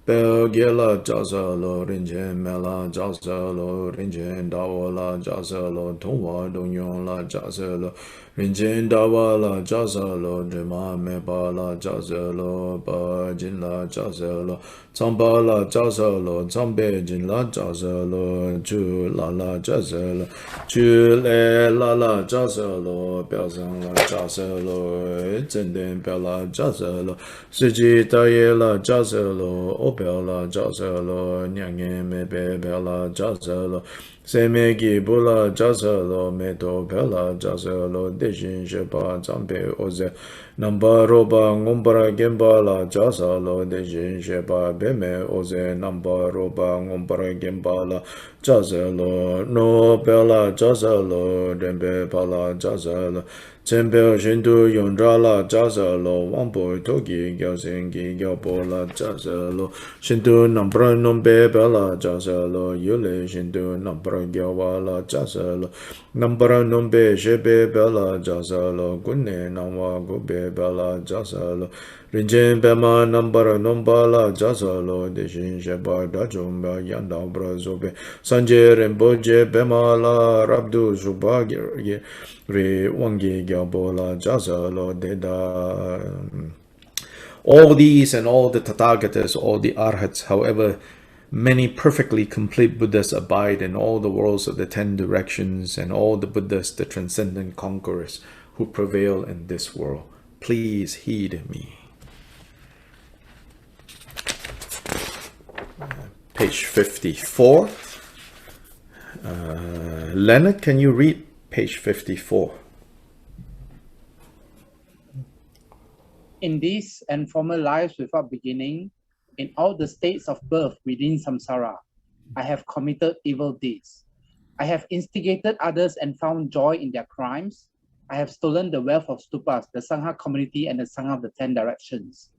Gela Jazalo, Rinjen Mela Jazalo, Rinjen Dawala Jazalo, Tongwa Dongyon La Jazalo, Rinjen Dawala Jazalo, Dima Mebala Jazalo, Bajin La Jazalo, Zamba La Jazalo, Zambe Jin La Jazalo, Ju La La Jazalo, Ju Le La La Jazalo, Belzan La Jazalo, Zenden Bella Jazalo, Siji Taye La Jazalo, Bella Jazalo, Nyange Mebe Bella Jazalo, Semegi Bula Jazalo, Medo Bella Jazalo, Deshin Sheba Zambe Oze, Nambaroba Ngombara Gembala Jazalo, Deshin Sheba Beme Oze, Nambaroba Ngombara Gembala Jazalo, No Bella Jazalo, Dembe Bala Jazalo, Tempe Shindu Yondrala Jazalo, Wampo Togi Gyalsengi Gyabola Jazalo, Shindu Nambra Nombe Bella Jazalo, Yule Shindu Nambra Gyawala Jazalo, Nambra Nombe Shebe Bella Jazalo, Gune Namwa Gube Bella Jazalo, Rinjen Bema Nambara Nombala Jazalo, Deshin Sheba Dajumba Yanda Brazobe, Sanje Remboje Bema La Rabdu Zubagi Re Wangi Gyabola Jazalo Deda. All these and all the Tathagatas, all the Arhats, however many perfectly complete Buddhas abide in all the worlds of the 10 directions, and all the Buddhas, the transcendent conquerors who prevail in this world. Please heed me. Page 54. Leonard, can you read page 54? In these and former lives without beginning, in all the states of birth within samsara, I have committed evil deeds. I have instigated others and found joy in their crimes. I have stolen the wealth of stupas, the Sangha community, and the Sangha of the 10 directions.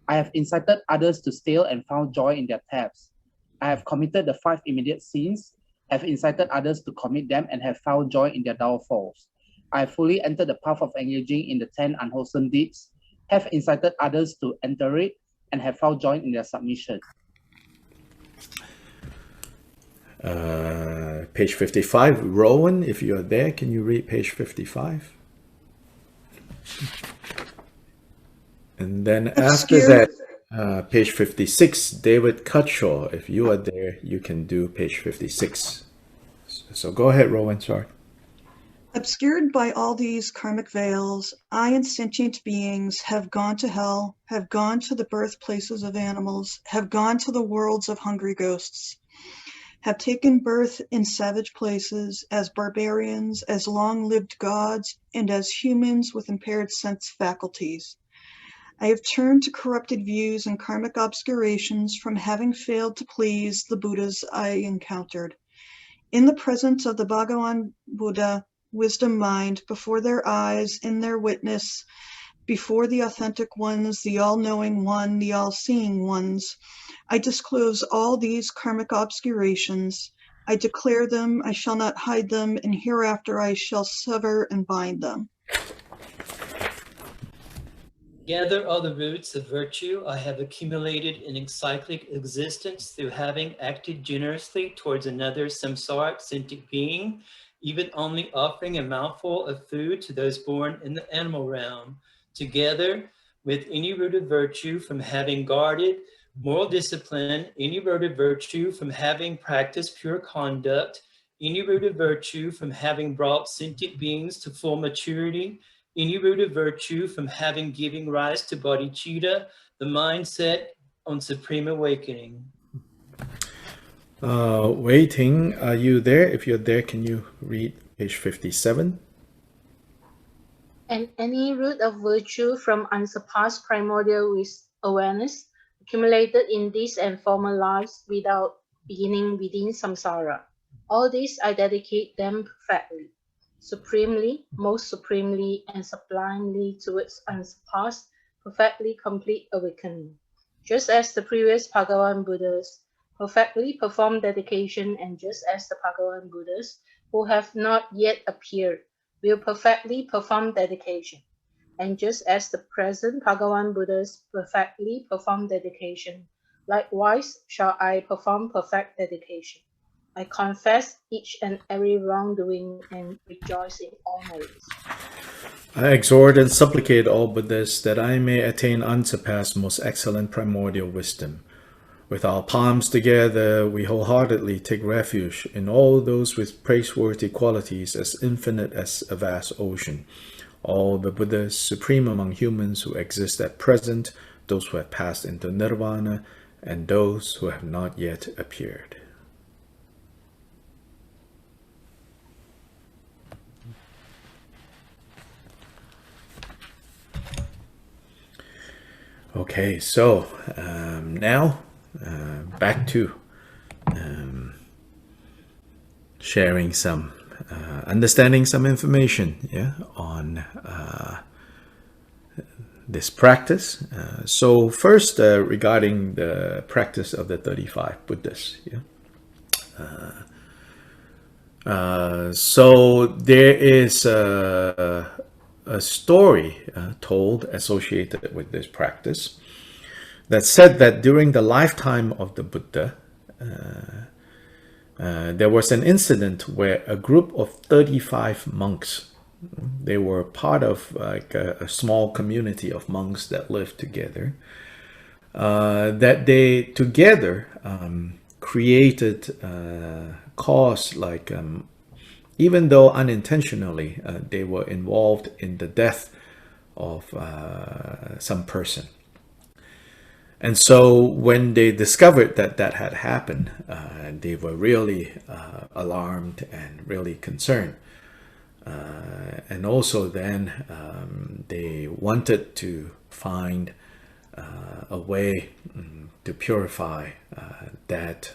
I have incited others to steal and found joy in their thefts. I have committed the 5 immediate sins. have incited others to commit them, and have found joy in their downfalls. I have fully entered the path of engaging in the 10 unwholesome deeds, have incited others to enter it, and have found joy in their submission. Page 55. Rowan, if you're there, can you read page 55? And then after that, page 56, David Cutshaw, if you are there, you can do page 56. So go ahead, Rowan, sorry. Obscured by all these karmic veils, I and sentient beings have gone to hell, have gone to the birthplaces of animals, have gone to the worlds of hungry ghosts, have taken birth in savage places as barbarians, as long-lived gods, and as humans with impaired sense faculties. I have turned to corrupted views and karmic obscurations from having failed to please the Buddhas I encountered. In the presence of the Bhagavan Buddha, wisdom mind, before their eyes, in their witness, before the authentic ones, the all-knowing one, the all-seeing ones, I disclose all these karmic obscurations. I declare them, I shall not hide them, and hereafter I shall sever and bind them. Gather all the roots of virtue I have accumulated in cyclic existence through having acted generously towards another samsaric sentient being, even only offering a mouthful of food to those born in the animal realm, together with any root of virtue from having guarded moral discipline, any root of virtue from having practiced pure conduct, any root of virtue from having brought sentient beings to full maturity, any root of virtue from having giving rise to bodhicitta, the mindset on supreme awakening. Waiting, are you there? If you're there, can you read page 57? And any root of virtue from unsurpassed primordial awareness accumulated in these and former lives without beginning within samsara. All these I dedicate them perfectly, supremely, most supremely, and sublimely towards unsurpassed, perfectly complete awakening. Just as the previous Bhagavan Buddhas perfectly perform dedication, and just as the Bhagavan Buddhas who have not yet appeared will perfectly perform dedication, and just as the present Bhagavan Buddhas perfectly perform dedication, likewise shall I perform perfect dedication. I confess each and every wrongdoing and rejoice in all merits. I exhort and supplicate all Buddhas that I may attain unsurpassed, most excellent primordial wisdom. With our palms together, we wholeheartedly take refuge in all those with praiseworthy qualities as infinite as a vast ocean. All the Buddhas, supreme among humans who exist at present, those who have passed into nirvana, and those who have not yet appeared. Okay, so now back to sharing some, understanding some information, yeah, on this practice. So first, regarding the practice of the 35 Buddhas, yeah. So there is a story told associated with this practice that said that during the lifetime of the Buddha, there was an incident where a group of 35 monks, they were part of like a small community of monks that lived together, that they together created cause like even though unintentionally, they were involved in the death of some person. And so when they discovered that that had happened, they were really alarmed and really concerned. And also then they wanted to find a way to purify that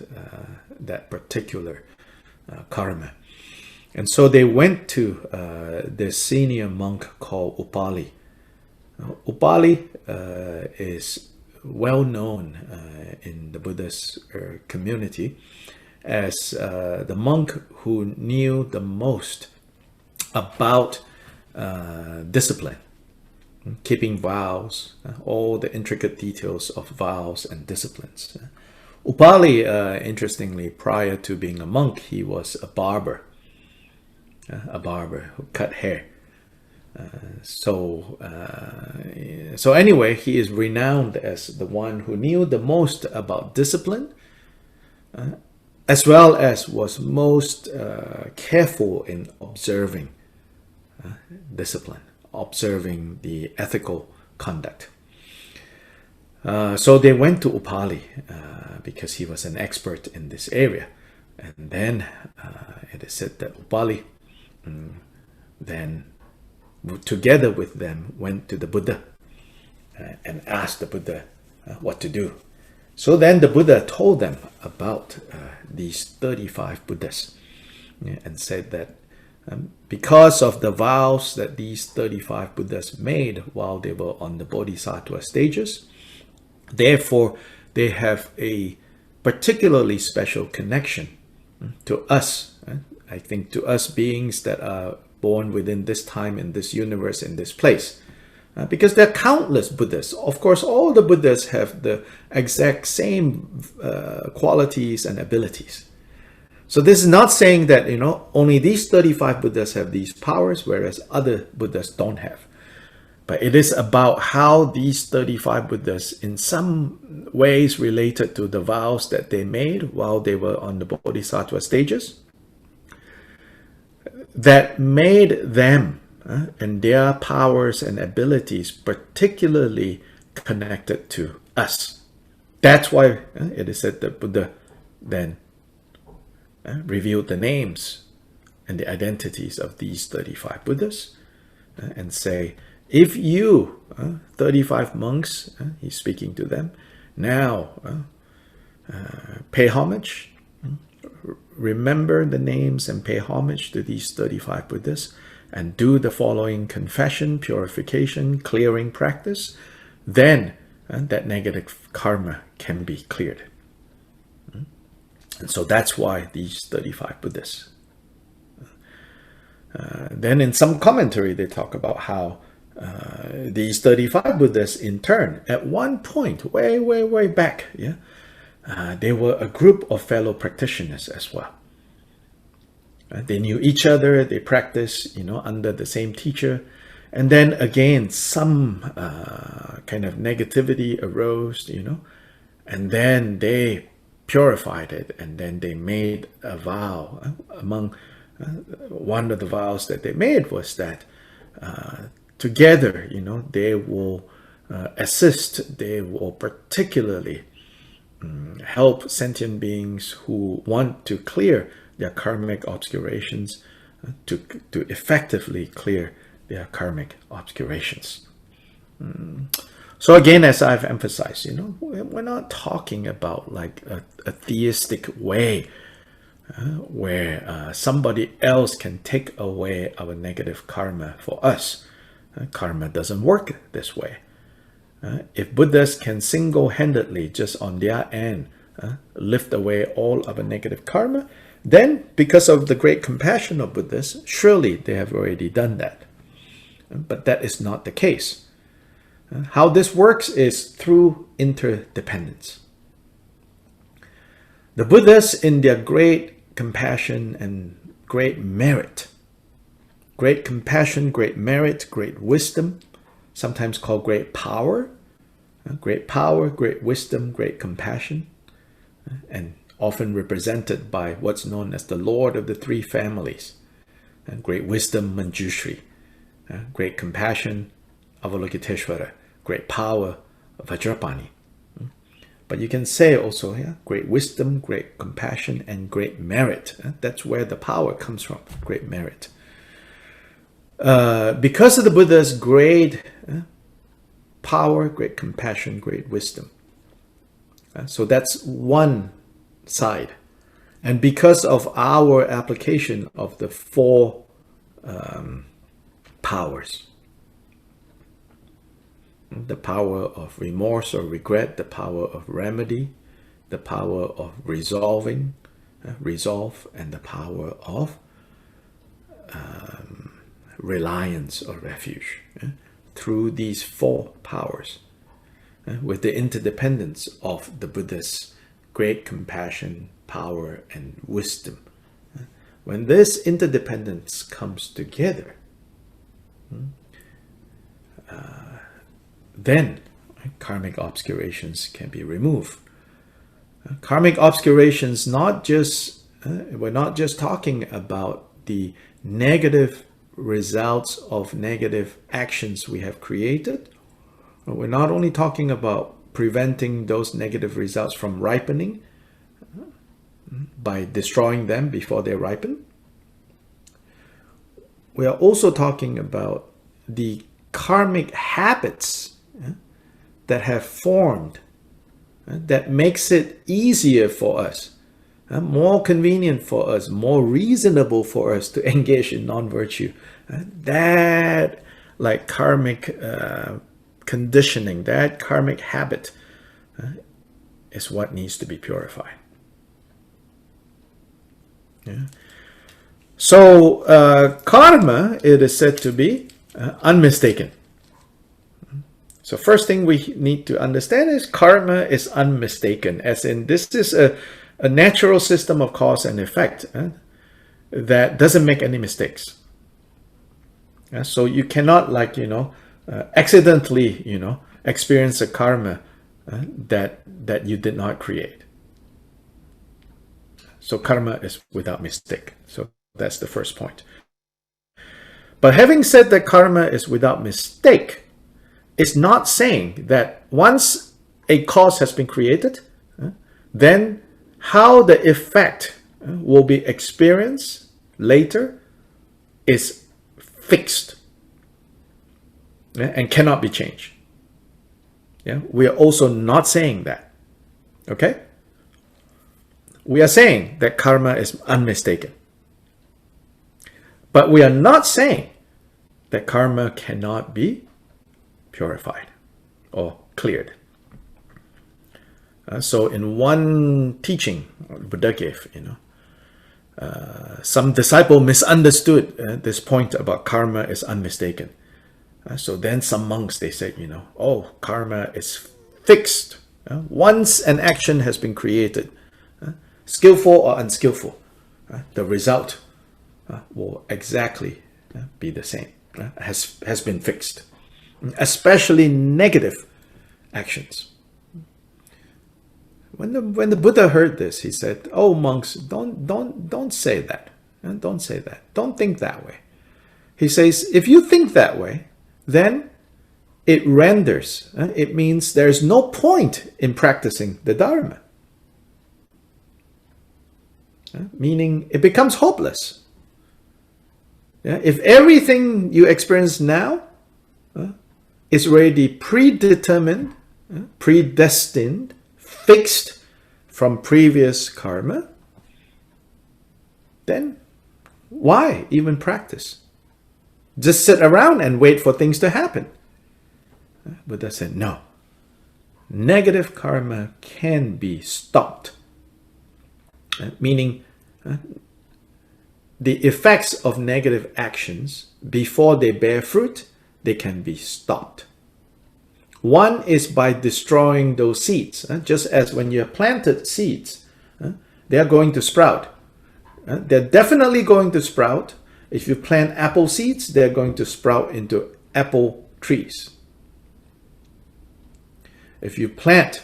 particular karma. And so they went to this senior monk called Upali. Upali is well known in the Buddhist community as the monk who knew the most about discipline, keeping vows, all the intricate details of vows and disciplines. Upali, interestingly, prior to being a monk, he was a barber who cut hair. So anyway, he is renowned as the one who knew the most about discipline, as well as was most careful in observing discipline, observing the ethical conduct. So they went to Upali because he was an expert in this area. And then it is said that Upali then together with them went to the Buddha and asked the Buddha what to do. So then the Buddha told them about these 35 Buddhas and said that because of the vows that these 35 Buddhas made while they were on the Bodhisattva stages, therefore they have a particularly special connection to us. I think to us beings that are born within this time, in this universe, in this place. Because there are countless Buddhas. Of course, all the Buddhas have the exact same qualities and abilities. So this is not saying that, only these 35 Buddhas have these powers, whereas other Buddhas don't have. But it is about how these 35 Buddhas in some ways related to the vows that they made while they were on the Bodhisattva stages, that made them and their powers and abilities particularly connected to us. That's why it is said that Buddha then revealed the names and the identities of these 35 Buddhas and say, if you, 35 monks, he's speaking to them, now pay homage, remember the names and pay homage to these 35 Buddhas and do the following confession, purification, clearing practice, then that negative karma can be cleared. And so that's why these 35 Buddhas. Then in some commentary, they talk about how these 35 Buddhas in turn, at one point, way back, they were a group of fellow practitioners as well. They knew each other, they practiced, under the same teacher. And then again, some kind of negativity arose, and then they purified it, and then they made a vow. Among one of the vows that they made was that together, they will assist, they will particularly help sentient beings who want to clear their karmic obscurations, to effectively clear their karmic obscurations. So again, as I've emphasized, we're not talking about like a theistic way where somebody else can take away our negative karma for us. Karma doesn't work this way. If Buddhas can single-handedly, just on their end, lift away all of a negative karma, then because of the great compassion of Buddhas, surely they have already done that. But that is not the case. How this works is through interdependence. The Buddhas, in their great compassion and great merit, great compassion, great merit, great wisdom, sometimes called great power, great wisdom, great compassion, and often represented by what's known as the Lord of the Three Families, and great wisdom, Manjushri, great compassion, Avalokiteshvara, great power, Vajrapani. But you can say also, great wisdom, great compassion, and great merit. That's where the power comes from, great merit. Because of the Buddha's great power, great compassion, great wisdom. So that's one side. And because of our application of the four powers, the power of remorse or regret, the power of remedy, the power of resolving, resolve, and the power of reliance or refuge. Through these 4 powers, with the interdependence of the Buddha's great compassion, power, and wisdom. When this interdependence comes together, then karmic obscurations can be removed. Karmic obscurations, we're not just talking about the negative results of negative actions we have created. We're not only talking about preventing those negative results from ripening by destroying them before they ripen. We are also talking about the karmic habits that have formed that makes it easier for us, more convenient for us, more reasonable for us to engage in non-virtue. That like karmic conditioning, that karmic habit is what needs to be purified. So karma, it is said to be unmistaken. So first thing we need to understand is karma is unmistaken, as in this is a natural system of cause and effect that doesn't make any mistakes. So you cannot accidentally experience a karma that you did not create. So karma is without mistake. So that's the first point. But having said that karma is without mistake, it's not saying that once a cause has been created, then how the effect will be experienced later is fixed and cannot be changed. We are also not saying that. Okay? We are saying that karma is unmistaken. But we are not saying that karma cannot be purified or cleared. So in one teaching Buddha gave, some disciple misunderstood this point about karma is unmistaken. So then some monks, they said, oh, karma is fixed. Once an action has been created, skillful or unskillful, the result will exactly be the same, has been fixed. Especially negative actions. When the Buddha heard this, he said, "Oh monks, don't say that. Don't say that. Don't think that way." He says, if you think that way, then it renders. It means there's no point in practicing the Dharma. Meaning it becomes hopeless. If everything you experience now is already predetermined, predestined, fixed from previous karma, then why even practice? Just sit around and wait for things to happen. Buddha said, no. Negative karma can be stopped. Meaning, the effects of negative actions, before they bear fruit, they can be stopped. One is by destroying those seeds. Just as when you have planted seeds, they are going to sprout. They're definitely going to sprout. If you plant apple seeds, they're going to sprout into apple trees. If you plant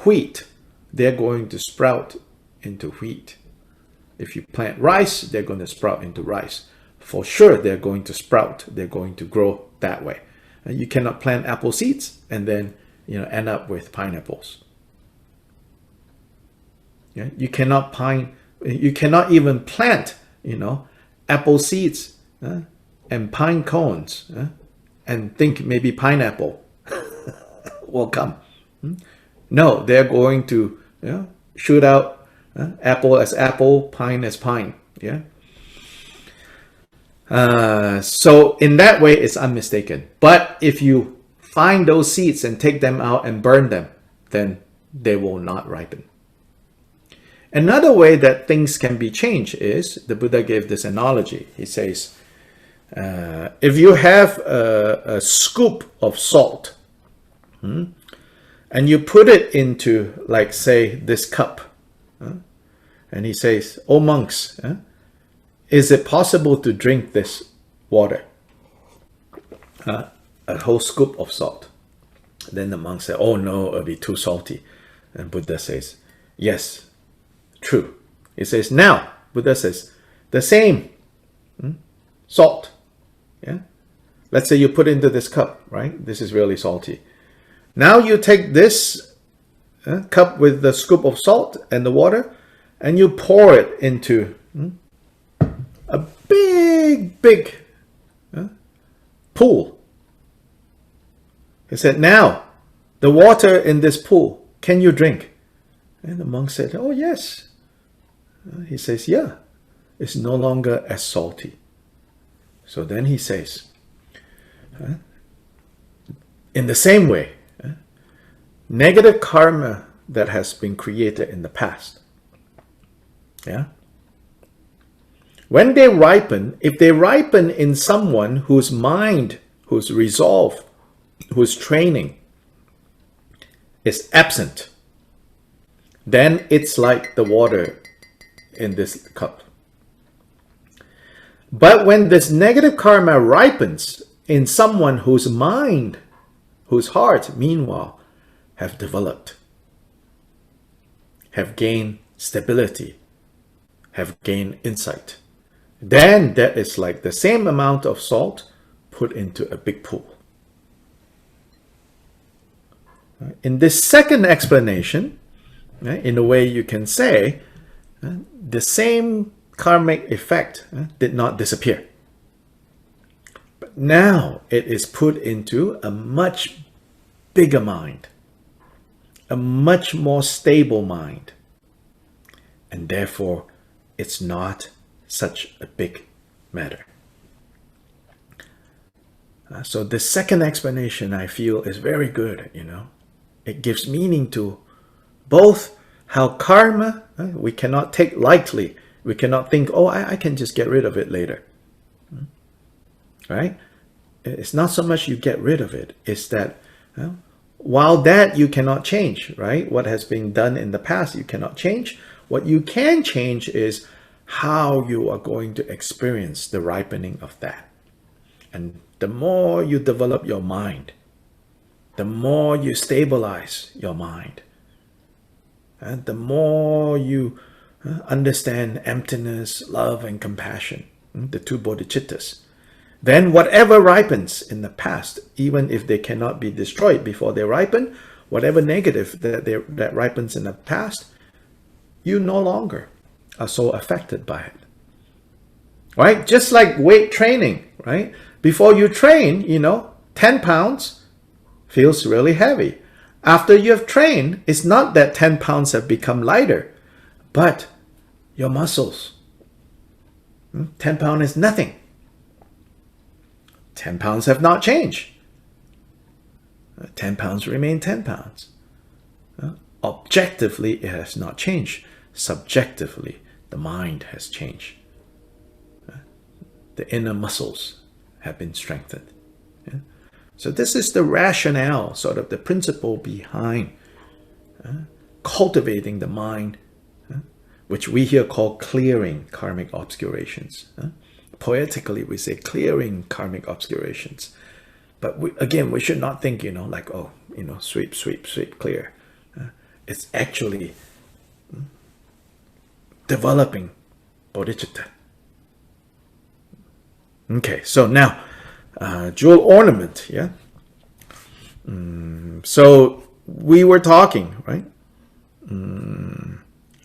wheat, they're going to sprout into wheat. If you plant rice, they're going to sprout into rice. For sure, they're going to sprout. They're going to grow that way. You cannot plant apple seeds and then end up with pineapples. You cannot even plant apple seeds and pine cones and think maybe pineapple will come. No, they're going to shoot out apple as apple, pine as pine. So in that way, it's unmistaken. But if you find those seeds and take them out and burn them, then they will not ripen. Another way that things can be changed is, the Buddha gave this analogy. He says, if you have a scoop of salt, and you put it into, like, say, this cup, and he says, "Oh monks, is it possible to drink this water?" A whole scoop of salt. Then the monk said, "Oh no, it'll be too salty." And Buddha says, "Yes, true." He says, "Now," Buddha says, "the same salt. Yeah. Let's say you put into this cup, right? This is really salty. Now you take this cup with the scoop of salt and the water, and you pour it into a big pool." He said, "Now, the water in this pool, can you drink?" And the monk said, "Oh, yes." He says, "Yeah, it's no longer as salty." So then he says, in the same way, negative karma that has been created in the past, when they ripen, if they ripen in someone whose mind, whose resolve, whose training is absent, then it's like the water in this cup. But when this negative karma ripens in someone whose mind, whose heart, meanwhile, have developed, have gained stability, have gained insight, then that is like the same amount of salt put into a big pool. In this second explanation, in a way you can say, the same karmic effect did not disappear. But now it is put into a much bigger mind, a much more stable mind, and therefore it's not such a big matter. So the second explanation, I feel, is very good, It gives meaning to both how karma, we cannot take lightly. We cannot think, oh, I can just get rid of it later. Right? It's not so much you get rid of it. It's that while that you cannot change, right? What has been done in the past, you cannot change. What you can change is how you are going to experience the ripening of that. And the more you develop your mind, the more you stabilize your mind, and the more you understand emptiness, love, and compassion, the two bodhicittas, then whatever ripens in the past, even if they cannot be destroyed before they ripen, whatever negative that ripens in the past, you no longer are so affected by it. Right? Just like weight training, right? Before you train, 10 pounds feels really heavy. After you have trained, it's not that 10 pounds have become lighter, but your muscles. 10 pounds is nothing. 10 pounds have not changed. 10 pounds remain 10 pounds. Objectively, it has not changed. Subjectively, the mind has changed. The inner muscles have been strengthened. So this is the rationale, sort of the principle behind cultivating the mind, which we here call clearing karmic obscurations. Poetically, we say clearing karmic obscurations. But we should not think, sweep, sweep, sweep, clear. It's actually developing bodhicitta. Okay, so now, jewel ornament, yeah? So we were talking, right,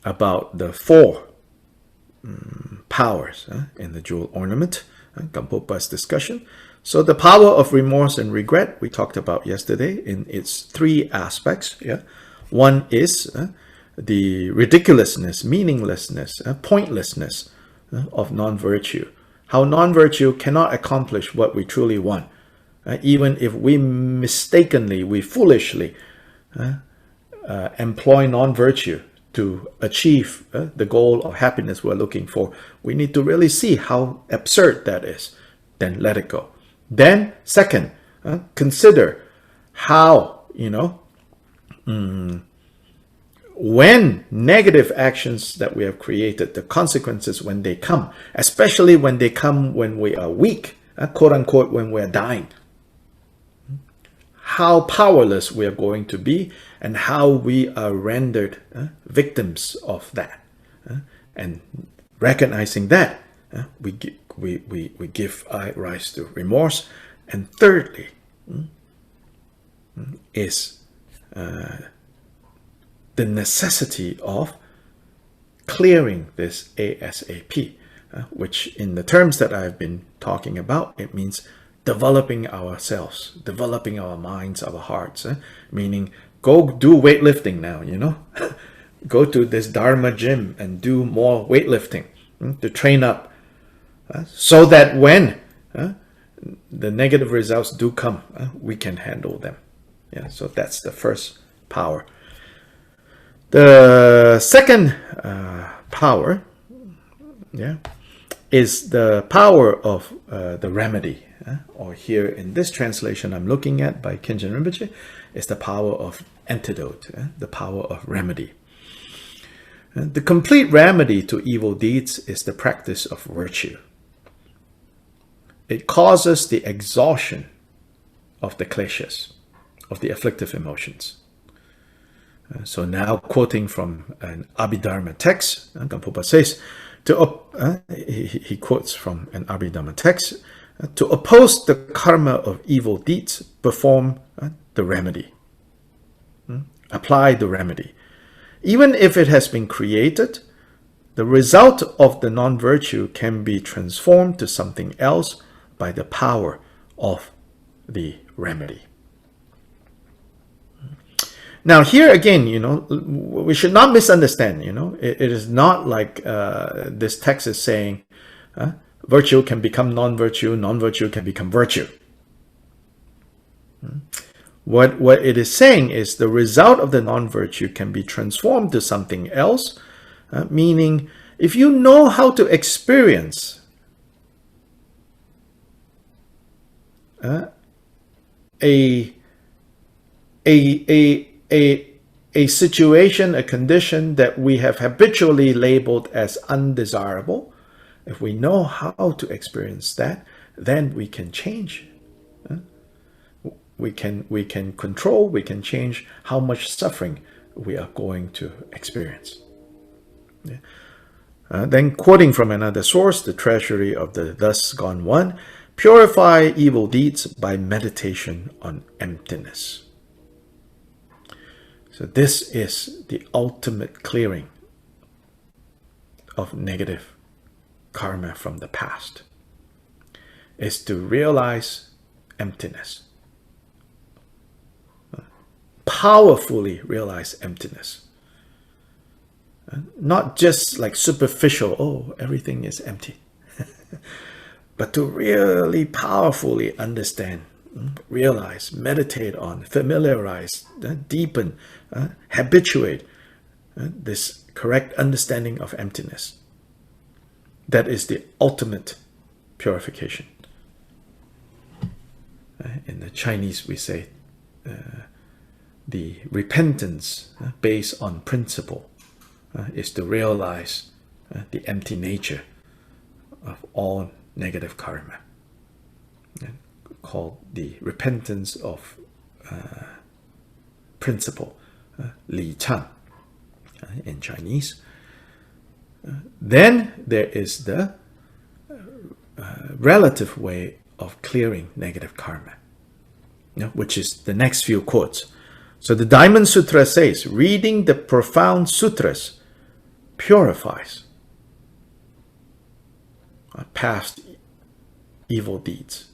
about the four powers in the jewel ornament, Gampopa's discussion. So the power of remorse and regret we talked about yesterday in its three aspects. Yeah, one is the ridiculousness, meaninglessness, pointlessness of non-virtue. How non-virtue cannot accomplish what we truly want, even if we mistakenly, we foolishly employ non-virtue to achieve the goal of happiness we're looking for, we need to really see how absurd that is. Then let it go. Then, second, consider how, when negative actions that we have created, the consequences when they come, especially when they come when we are weak, quote unquote, when we are dying, how powerless we are going to be and how we are rendered victims of that. And recognizing that, we give rise to remorse. And thirdly, is the necessity of clearing this ASAP, which in the terms that I've been talking about, it means developing ourselves, developing our minds, our hearts, meaning go do weightlifting now, go to this Dharma gym and do more weightlifting to train up, so that when the negative results do come, we can handle them. Yeah, so that's the first power. The second power, is the power of the remedy, or here in this translation I'm looking at by Khenchen Rinpoche, is the power of antidote, the power of remedy. The complete remedy to evil deeds is the practice of virtue. It causes the exhaustion of the kleshas, of the afflictive emotions. So now, quoting from an Abhidharma text, Gampopa says, he quotes from an Abhidharma text, to oppose the karma of evil deeds, perform the remedy. Apply the remedy. Even if it has been created, the result of the non-virtue can be transformed to something else by the power of the remedy. Now here again, we should not misunderstand, it is not like this text is saying virtue can become non-virtue, non-virtue can become virtue. What it is saying is the result of the non-virtue can be transformed to something else, meaning if you know how to experience a situation, a condition that we have habitually labeled as undesirable, if we know how to experience that, then we can change. We can control, we can change how much suffering we are going to experience. Then quoting from another source, the treasury of the thus gone one, purify evil deeds by meditation on emptiness. So this is the ultimate clearing of negative karma from the past, is to realize emptiness. Powerfully realize emptiness. Not just like superficial, oh, everything is empty. But to really powerfully understand, realize, meditate on, familiarize, deepen, habituate this correct understanding of emptiness. That is the ultimate purification. In the Chinese we say the repentance based on principle is to realize the empty nature of all negative karma, called the repentance of principle, Li Chan in Chinese. Then there is the relative way of clearing negative karma, which is the next few quotes. So the Diamond Sutra says, reading the profound sutras purifies past evil deeds.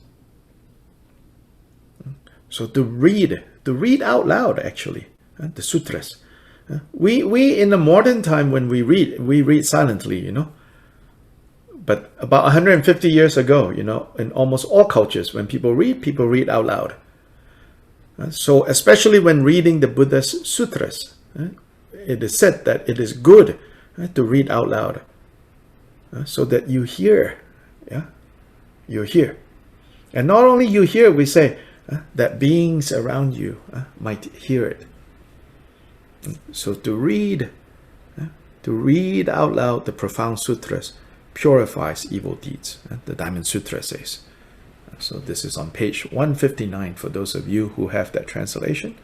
So to read out loud, actually, the sutras. We in the modern time, when we read silently, But about 150 years ago, in almost all cultures, when people read out loud. So especially when reading the Buddha's sutras, it is said that it is good to read out loud so that you hear. Yeah, you hear. And not only you hear, we say that beings around you might hear it. So to read out loud the profound sutras purifies evil deeds, the Diamond Sutra says. So this is on page 159 for those of you who have that translation.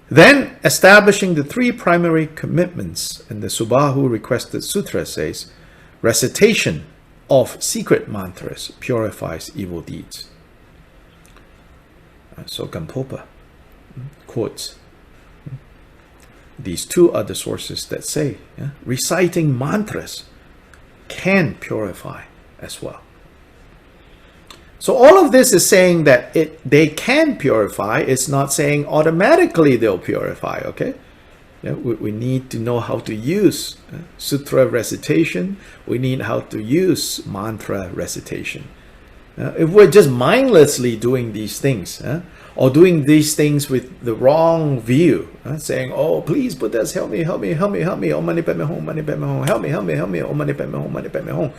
Then, establishing the three primary commitments, and the Subahu requested sutra says, recitation of secret mantras purifies evil deeds. So Gampopa quotes these two other sources that say reciting mantras can purify as well. So all of this is saying that they can purify. It's not saying automatically they'll purify, okay? We need to know how to use sutra recitation. We need how to use mantra recitation. If we're just mindlessly doing these things, or doing these things with the wrong view, saying, oh, please Buddhas, help me, help me, help me, help me, Om Mani Padme Hum, Mani Padme Hum, help me, help me, help me, Om Mani Padme Hum, Mani Padme Hum.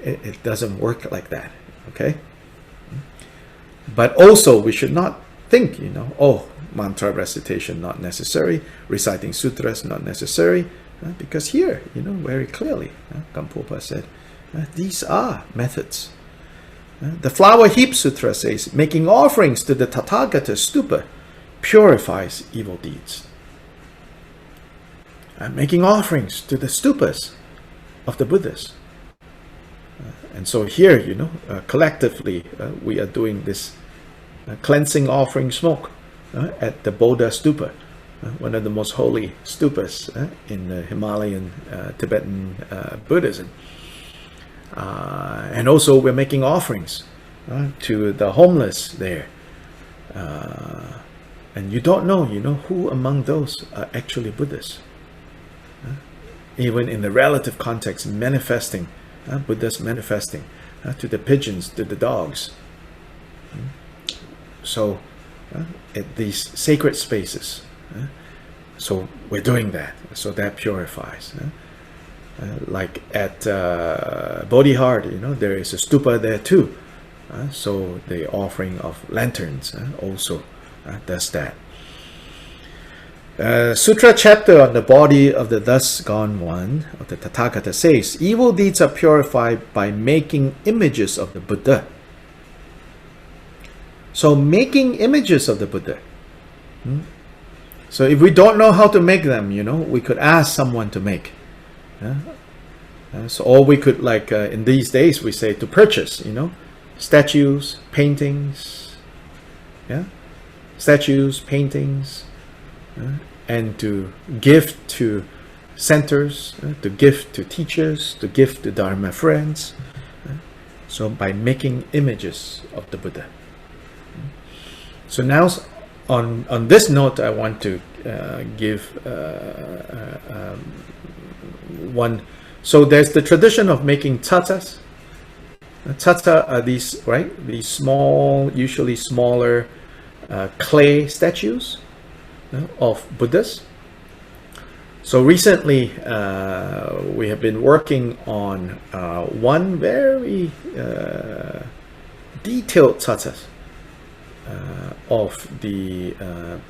It doesn't work like that, okay? But also we should not think, oh, mantra recitation not necessary, reciting sutras not necessary, because here, very clearly, Gampopa said, these are methods. The Flower Heap Sutra says, making offerings to the Tathagata stupa purifies evil deeds. Making offerings to the stupas of the Buddhas. And so here, collectively, we are doing this cleansing offering smoke at the Bodha Stupa, one of the most holy stupas in the Himalayan Tibetan Buddhism. And also we're making offerings to the homeless there. And you don't know, who among those are actually Buddhists. Even in the relative context, manifesting, Buddhas manifesting to the pigeons, to the dogs. So at these sacred spaces, so we're doing that, so that purifies. Like at Bodhihard, there is a stupa there too. So the offering of lanterns also does that. Sutra chapter on the body of the thus gone one of the Tathagata says, evil deeds are purified by making images of the Buddha. So making images of the Buddha. So if we don't know how to make them, we could ask someone to make. So or we could, like in these days, we say to purchase, statues, paintings, statues, paintings, and to give to centers, to give to teachers, to give to Dharma friends. So by making images of the Buddha. So now on this note, I want to give one. So there's the tradition of making tatas. Tata are these, right? These small, usually smaller clay statues of Buddhas. So recently we have been working on one very detailed tatas of the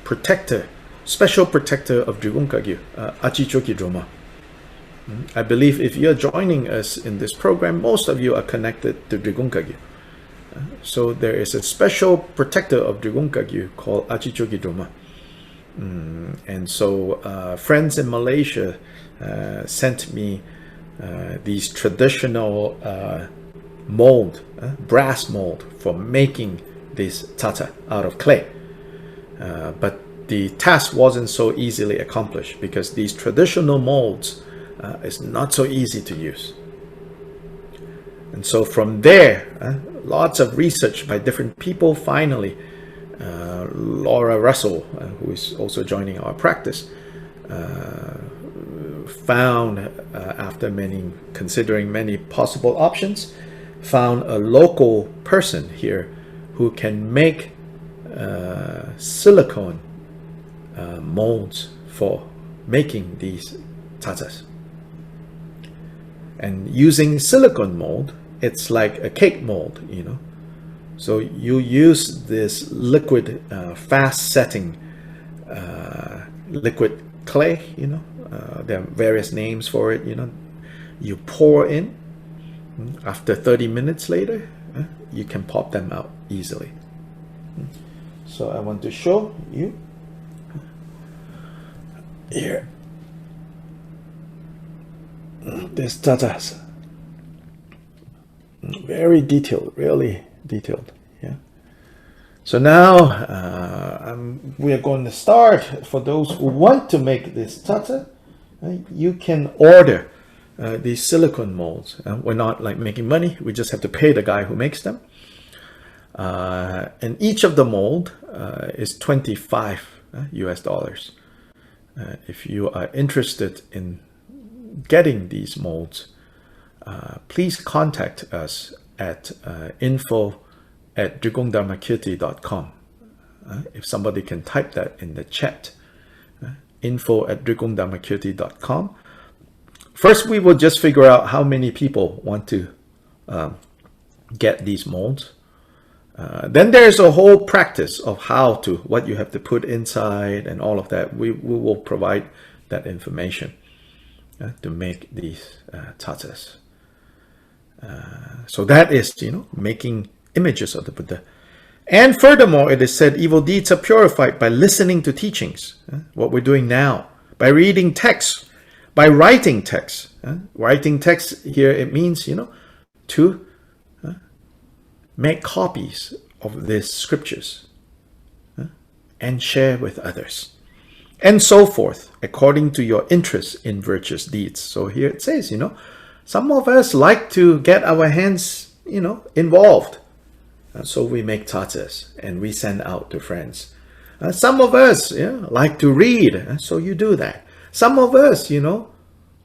protector, special protector of Drigung Kagyu, Achichoki Droma. I believe if you're joining us in this program, most of you are connected to Drigung Kagyu. So there is a special protector of Drigung Kagyu called Achichoki Droma. And so friends in Malaysia sent me these traditional mold, brass mold for making this tata out of clay. But the task wasn't so easily accomplished because these traditional molds is not so easy to use. And so from there, lots of research by different people, finally, Laura Russell, who is also joining our practice, found, after considering many possible options, found a local person here who can make silicone molds for making these tatas. And using silicone mold, it's like a cake mold, you know. So you use this liquid, fast setting liquid clay, you know. There are various names for it, you know. You pour in. After 30 minutes later, you can pop them out easily. So I want to show you here. This tatas. Very detailed, really detailed. Yeah. So now we are going to start. For those who want to make this tata, you can order these silicone molds. We're not like making money. We just have to pay the guy who makes them. And each of the mold is $25 US. If you are interested in getting these molds, please contact us at info@drikongdharmakirti.com. If somebody can type that in the chat, info@drikongdharmakirti.com. First, we will just figure out how many people want to get these molds. Then there's a whole practice of what you have to put inside and all of that. We will provide that information to make these tatas. So that is, you know, making images of the Buddha. And furthermore, it is said evil deeds are purified by listening to teachings, what we're doing now, by reading texts, by writing texts. Writing texts here, it means, you know, to make copies of these scriptures and share with others, and so forth, according to your interest in virtuous deeds. So here it says, you know, some of us like to get our hands, you know, involved. So we make tatas and we send out to friends. Some of us like to read, so you do that. Some of us, you know,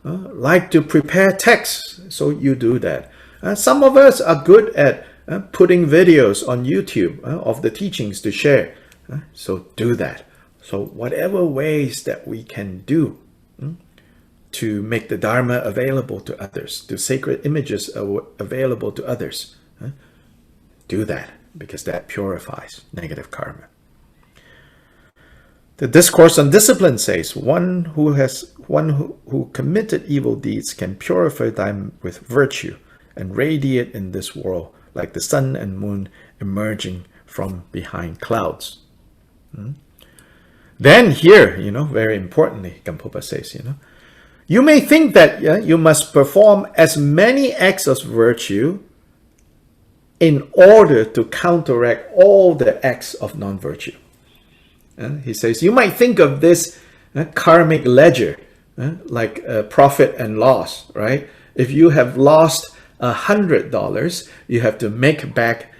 like to prepare texts, so you do that. Some of us are good at putting videos on YouTube of the teachings to share, so do that. So whatever ways that we can do to make the Dharma available to others, to sacred images available to others, do that, because that purifies negative karma. The Discourse on Discipline says, one who committed evil deeds can purify them with virtue and radiate in this world like the sun and moon emerging from behind clouds. Then here, you know, very importantly, Gampopa says, you know, you may think that you must perform as many acts of virtue in order to counteract all the acts of non-virtue. He says, you might think of this karmic ledger like profit and loss, right? If you have lost $100, you have to make back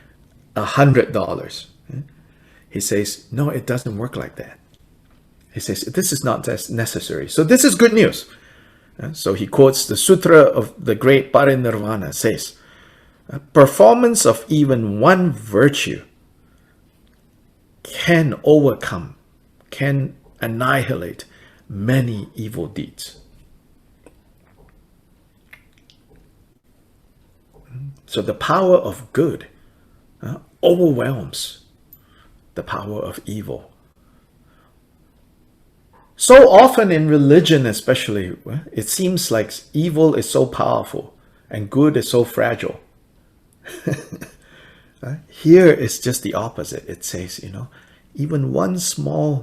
$100. He says, no, it doesn't work like that. He says, this is not necessary. So this is good news. So he quotes the Sutra of the Great Parinirvana, says, performance of even one virtue can overcome, can annihilate many evil deeds. So the power of good overwhelms the power of evil. So often in religion especially, it seems like evil is so powerful and good is so fragile. Here it's just the opposite. It says, you know, even one small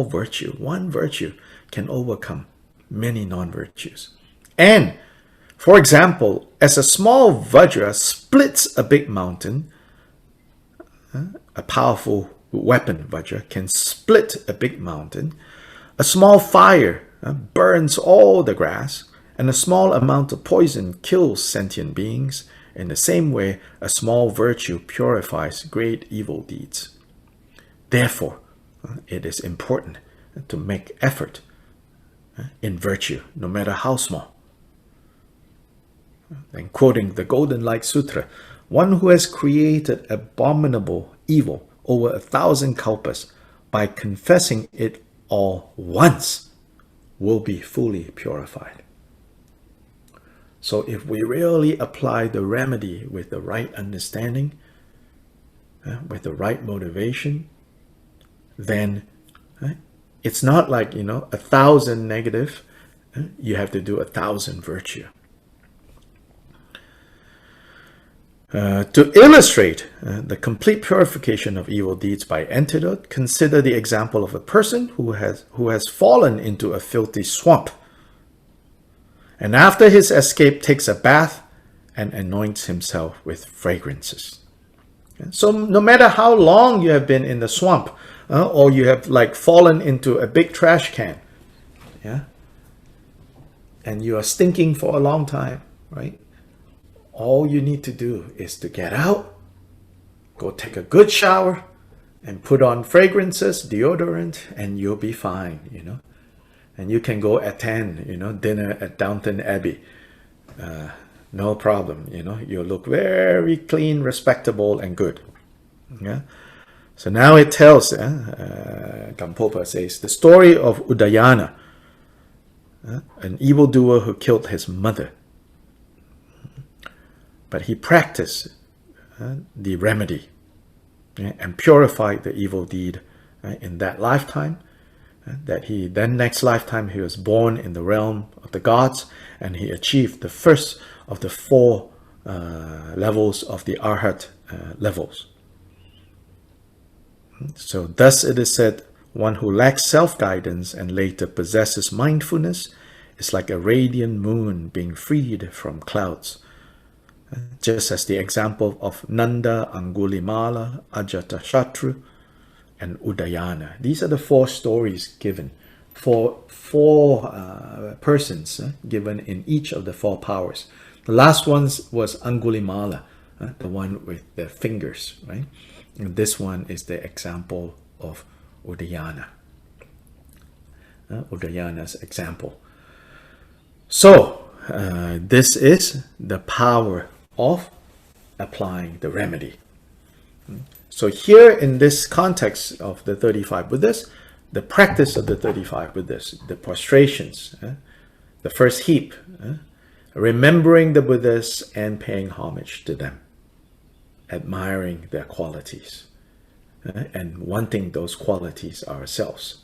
virtue, one virtue can overcome many non-virtues. And, for example, as a small vajra splits a big mountain, a powerful weapon vajra can split a big mountain, a small fire burns all the grass, and a small amount of poison kills sentient beings. In the same way, a small virtue purifies great evil deeds. Therefore, it is important to make effort in virtue, no matter how small. And quoting the Golden Light Sutra, one who has created abominable evil over 1,000 kalpas by confessing it all once will be fully purified. So if we really apply the remedy with the right understanding, with the right motivation, then it's not like, 1,000 negative, you have to do 1,000 virtue. To illustrate the complete purification of evil deeds by antidote, consider the example of a person who has fallen into a filthy swamp, and after his escape takes a bath and anoints himself with fragrances. So no matter how long you have been in the swamp, or you have like fallen into a big trash can, and you are stinking for a long time, right? All you need to do is to get out, go take a good shower, and put on fragrances, deodorant, and you'll be fine, And you can go attend, dinner at Downton Abbey. No problem, you look very clean, respectable, and good. Yeah. So now it tells, Gampopa says, the story of Udayana, an evildoer who killed his mother. But he practiced the remedy and purified the evil deed in that lifetime. That he then next lifetime he was born in the realm of the gods, and he achieved the first of the 4 levels of the Arhat levels. So thus it is said, one who lacks self-guidance and later possesses mindfulness is like a radiant moon being freed from clouds. Just as the example of Nanda, Angulimala, Ajatashatru, and Udayana. These are the 4 stories given for 4 persons given in each of the 4 powers. The last one was Angulimala, the one with the fingers, right? And this one is the example of Udayana. Udayana's example. So, this is the power of applying the remedy. So here in this context of the 35 Buddhas, the practice of the 35 Buddhas, the prostrations, the first heap, remembering the Buddhas and paying homage to them, admiring their qualities, and wanting those qualities ourselves.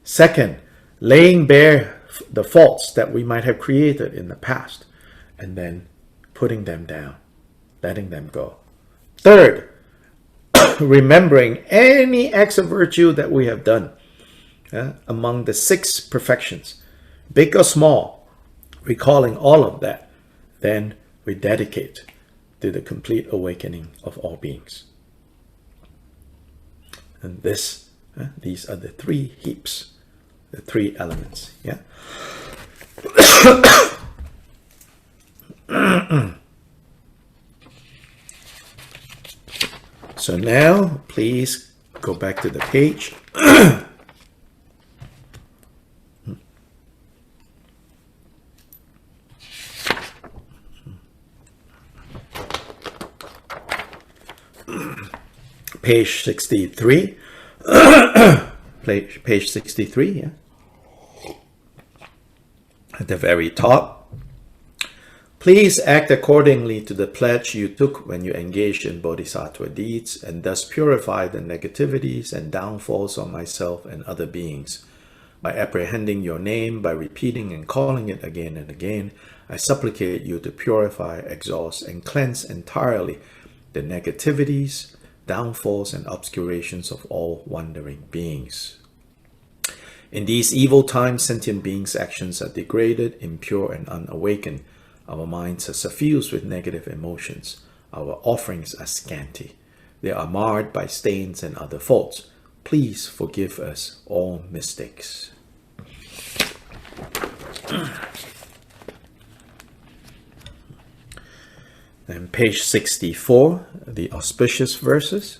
Second, laying bare the faults that we might have created in the past, and then putting them down, letting them go. Third, remembering any acts of virtue that we have done among the 6 perfections, big or small, recalling all of that, then we dedicate to the complete awakening of all beings. And these are the 3 heaps, the 3 elements. Yeah. So now, please go back to the page. Page 63. Page 63, yeah. At the very top. Please act accordingly to the pledge you took when you engaged in bodhisattva deeds, and thus purify the negativities and downfalls of myself and other beings. By apprehending your name, by repeating and calling it again and again, I supplicate you to purify, exhaust, and cleanse entirely the negativities, downfalls, and obscurations of all wandering beings. In these evil times, sentient beings' actions are degraded, impure, and unawakened. Our minds are suffused with negative emotions. Our offerings are scanty. They are marred by stains and other faults. Please forgive us all mistakes. And page 64, the auspicious verses.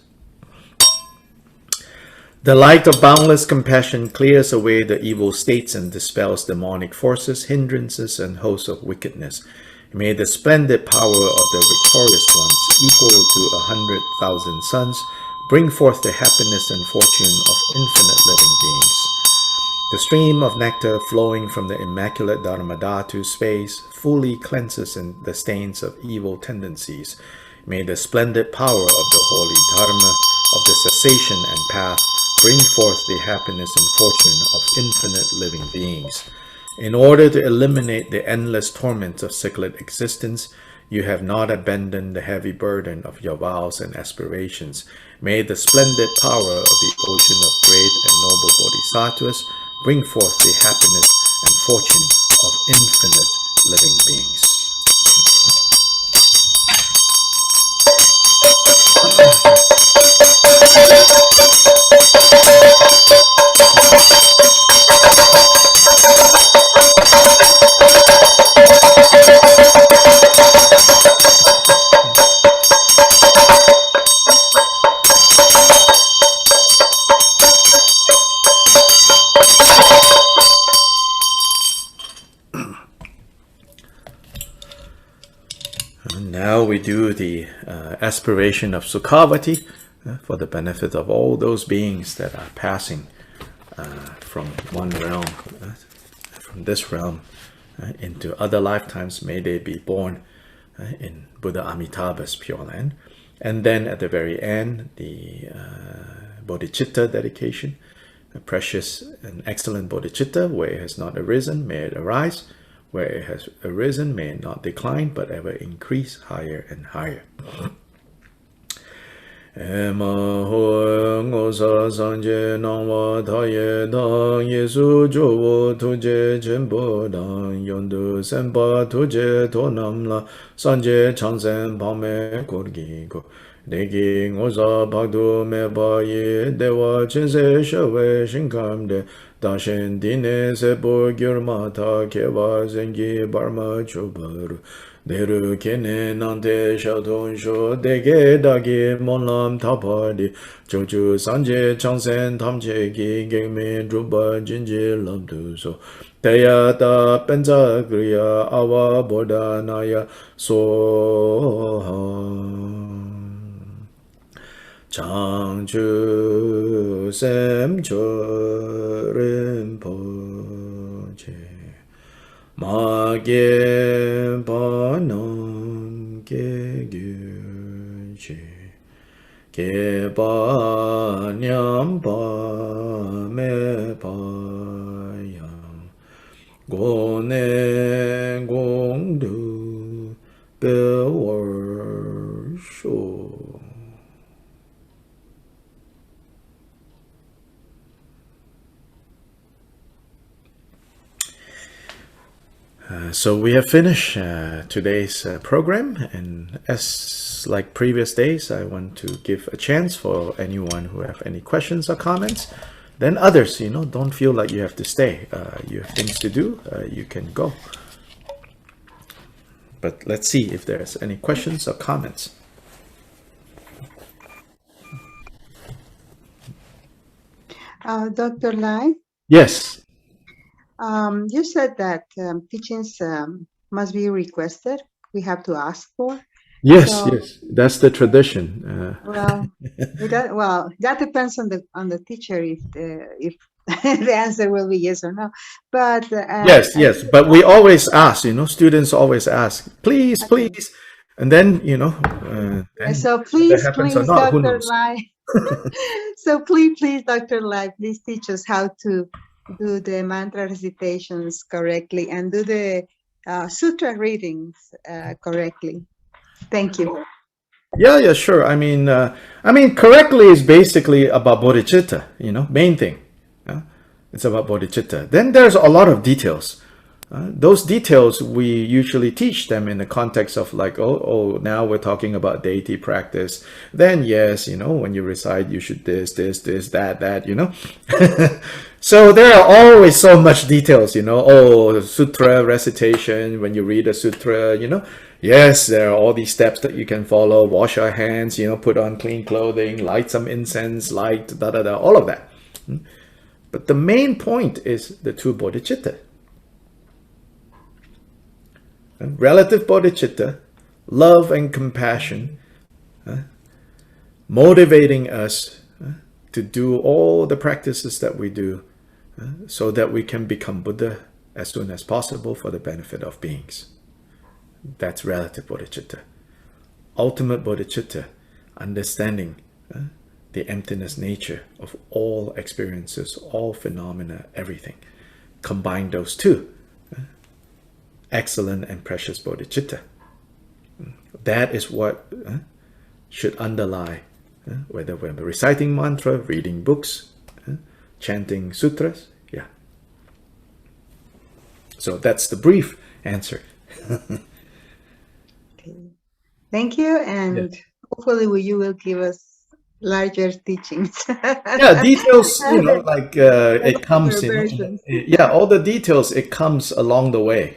The light of boundless compassion clears away the evil states and dispels demonic forces, hindrances, and hosts of wickedness. May the splendid power of the victorious ones, equal to 100,000 suns, bring forth the happiness and fortune of infinite living beings. The stream of nectar flowing from the immaculate Dharmadhatu space fully cleanses the stains of evil tendencies. May the splendid power of the holy Dharma of the cessation and path bring forth the happiness and fortune of infinite living beings. In order to eliminate the endless torments of cyclic existence, you have not abandoned the heavy burden of your vows and aspirations. May the splendid power of the ocean of great and noble bodhisattvas bring forth the happiness and fortune of infinite living beings. Now we do the aspiration of Sukhavati for the benefit of all those beings that are passing from one realm, from this realm, into other lifetimes. May they be born in Buddha Amitabha's Pure Land. And then at the very end, the bodhicitta dedication, a precious and excellent bodhicitta, where it has not arisen, may it arise. Where it has arisen, may it not decline, but ever increase higher and higher. Ema ho ngosa sanje nangwa taye dang yesu jowo tuje jembo dang yondu senpa tuje tonamla sanje changsen pame korgi go Degi ngosa bhagdu meba ye dewa chense shawe shinkamde Dashen dine sepo gyurmata kewa zengi barma chubaru Deru kene nante shaton sho dege dagi monlam tapadi Chochu sanje changsen tamche ki gengme drupa jinji labdu so Teya ta penza kriya awa boda naya soha Changchu sem rinpoche ma ge pa nam ge gyuche ke pa nyam pa me pa yang go ne gong du be wor shu. So we have finished today's program, and as like previous days, I want to give a chance for anyone who have any questions or comments. Then others, don't feel like you have to stay. You have things to do, you can go. But let's see if there's any questions or comments. Dr. Lai? Yes. You said that teachings must be requested. We have to ask for. Yes, yes, that's the tradition. That depends on the teacher if the answer will be yes or no. But yes, but we always ask. Students always ask, please, please, and then so please, Dr. Lai. So please, Dr. Lai, please teach us how to do the mantra recitations correctly and do the sutra readings correctly. Thank you. Yeah, sure. I mean, correctly is basically about bodhicitta. Main thing. It's about bodhicitta. Then there's a lot of details. Those details we usually teach them in the context of like, now we're talking about deity practice. Then yes, when you recite, you should this, that. So there are always so much details, sutra recitation, when you read a sutra, yes, there are all these steps that you can follow, wash your hands, put on clean clothing, light some incense, all of that. But the main point is the two bodhicitta. Relative bodhicitta, love and compassion, motivating us to do all the practices that we do so that we can become Buddha as soon as possible for the benefit of beings. That's relative bodhicitta. Ultimate bodhicitta, understanding the emptiness nature of all experiences, all phenomena, everything. Combine those two. Excellent and precious bodhicitta. That is what should underlie whether we're reciting mantra, reading books, chanting sutras. Yeah. So that's the brief answer. Okay. Thank you, and hopefully you will give us larger teachings. Yeah, details, like it comes all the details, it comes along the way,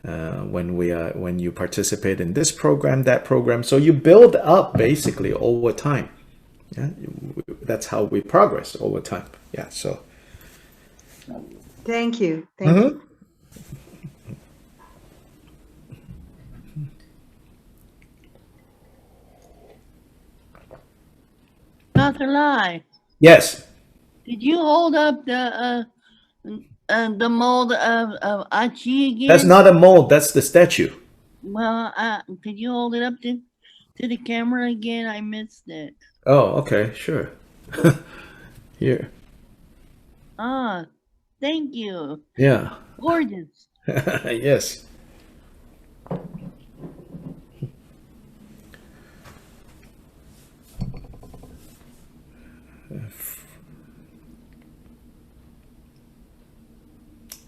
when you participate in this program, that program. So you build up basically over time. Yeah, that's how we progress over time. Yeah, so. Thank you. Thank you. Dr. Lai. Yes. Did you hold up the mold of Achi again? That's not a mold. That's the statue. Well, could you hold it up to the camera again? I missed it. Oh, okay, sure. Here. Ah, thank you. Yeah. Gorgeous. Yes.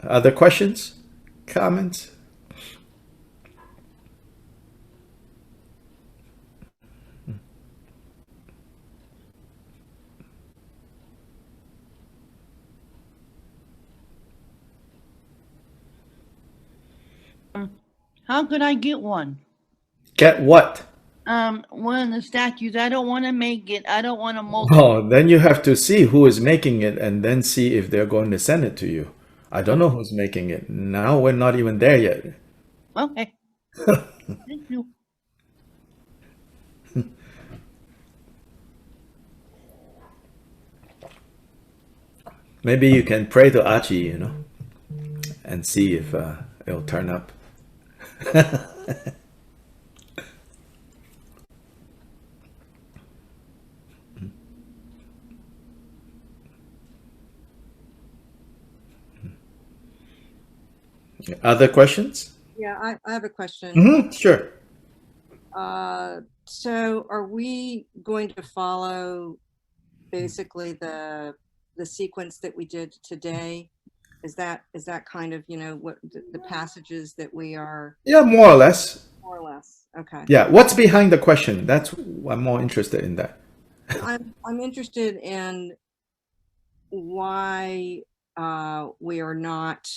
Other questions? Comments? How could I get one? Get what? One of the statues. I don't want to make it. I don't want to mold it. Oh, then you have to see who is making it and then see if they're going to send it to you. I don't know who's making it. Now we're not even there yet. Okay. Thank you. Maybe you can pray to Achi, and see if it'll turn up. Other questions? Yeah, I have a question. Sure. So are we going to follow basically the sequence that we did today? Is that kind of, what the passages that we are? Yeah, more or less. More or less. Okay. Yeah. What's behind the question? I'm more interested in that. I'm interested in why we are not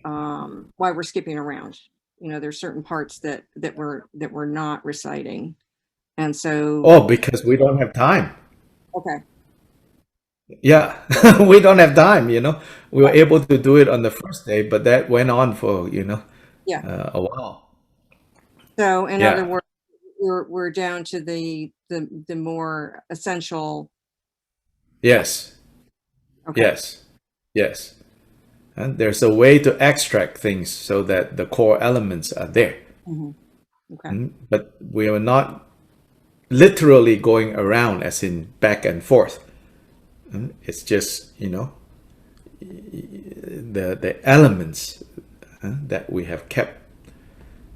why we're skipping around. There's certain parts that we're not reciting, and so. Oh, because we don't have time. Okay. Yeah, we don't have time. We were able to do it on the first day, but that went on for a while. So in other words, we're down to the more essential. Yes. Okay. Yes. And there's a way to extract things so that the core elements are there. Okay. But we are not literally going around as in back and forth. It's just, the elements that we have kept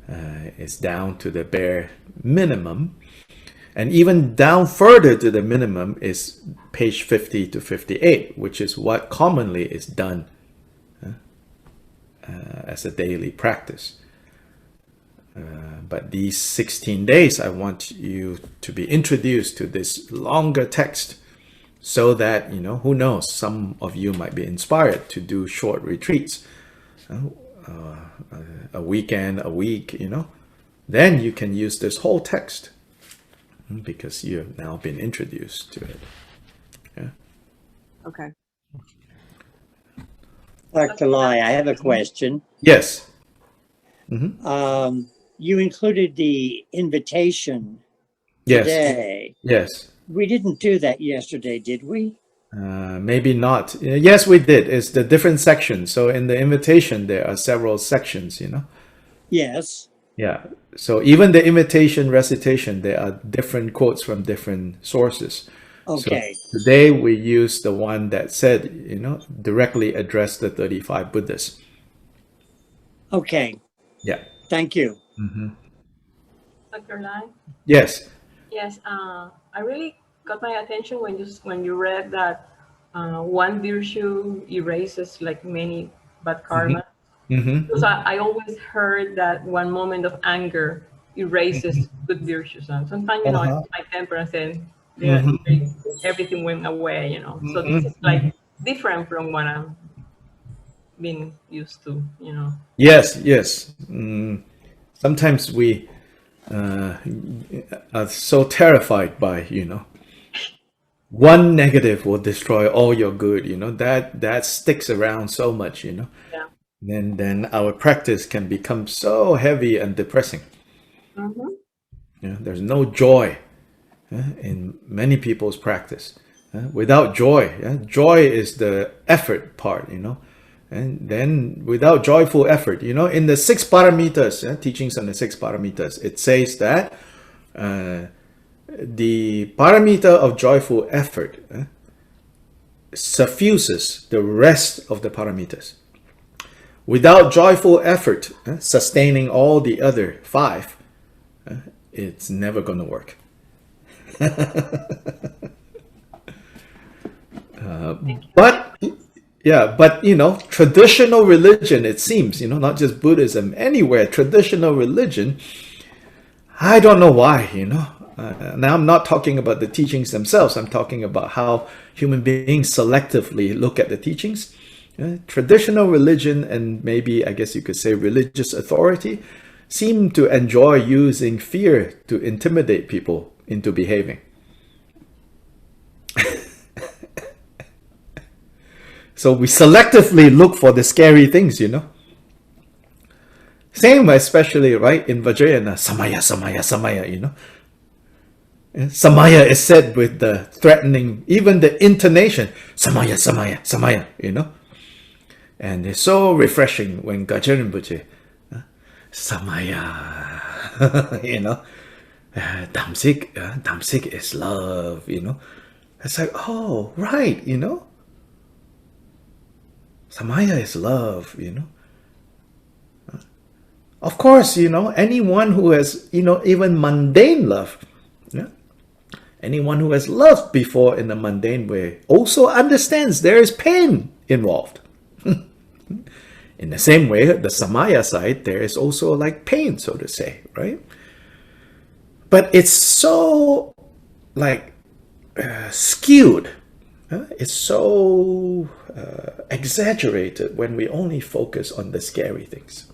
is down to the bare minimum. And even down further to the minimum is page 50 to 58, which is what commonly is done as a daily practice. But these 16 days, I want you to be introduced to this longer text so that, who knows, some of you might be inspired to do short retreats, a weekend, a week, then you can use this whole text because you've now been introduced to it. Yeah. Okay. Dr. Lai, I have a question. Yes. You included the invitation Yes. today. Yes. We didn't do that yesterday, did we? Maybe not. Yes, we did. It's the different sections. So in the invitation, there are several sections, you know. Yes. Yeah. So even the invitation recitation, there are different quotes from different sources. Okay. So today we use the one that said, you know, directly address the 35 Buddhas. Okay. Yeah. Thank you. Dr. Lai? Yes. Yes, I really got my attention when you read that one virtue erases like many bad karma. Because I always heard that one moment of anger erases good virtues. And sometimes, you know, my temper and everything went away, you know. So this is like different from what I'm being used to, you know. Yes, yes. Sometimes we are so terrified by, you know, one negative will destroy all your good, you know, that sticks around so much, you know. Yeah. Then our practice can become so heavy and depressing. You know, there's no joy in many people's practice. Without joy, joy is the effort part, you know. And then without joyful effort, you know, in the 6 paramitas, teachings on the 6 paramitas, it says that the paramita of joyful effort suffuses the rest of the paramitas. Without joyful effort, sustaining all the other 5, it's never going to work. But you know, traditional religion, it seems, you know, not just Buddhism, anywhere, traditional religion, I don't know why, you know. Now I'm not talking about the teachings themselves. I'm talking about how human beings selectively look at the teachings. Traditional religion and maybe, I guess you could say, religious authority seem to enjoy using fear to intimidate people into behaving. So we selectively look for the scary things, you know. Same especially, right, in Vajrayana, samaya, samaya, samaya, you know. Samaya is said with the threatening, even the intonation, samaya, samaya, samaya, you know. And it's so refreshing when Gajarin Buche, samaya, you know, damsik is love, you know. It's like, oh, right, you know. Samaya is love, you know. Of course, you know, anyone who has, you know, even mundane love, yeah? Anyone who has loved before in a mundane way also understands there is pain involved. In the same way, the Samaya side, there is also like pain, so to say, right? But it's so like skewed. It's so exaggerated when we only focus on the scary things.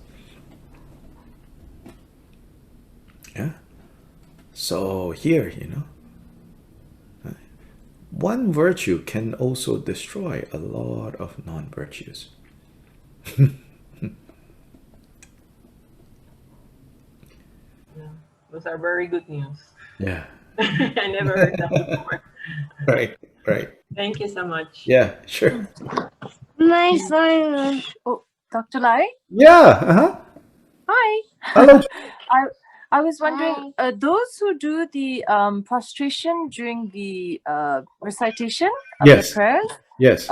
Yeah. So here, you know, one virtue can also destroy a lot of non-virtues. Those are very good news. Yeah. I never heard that before. Right, right. Thank you so much. Yeah, sure. Nice. Oh, Dr. Lai? Yeah, Hi. Hello. I was wondering, those who do the prostration during the recitation of Yes. the prayers, Yes.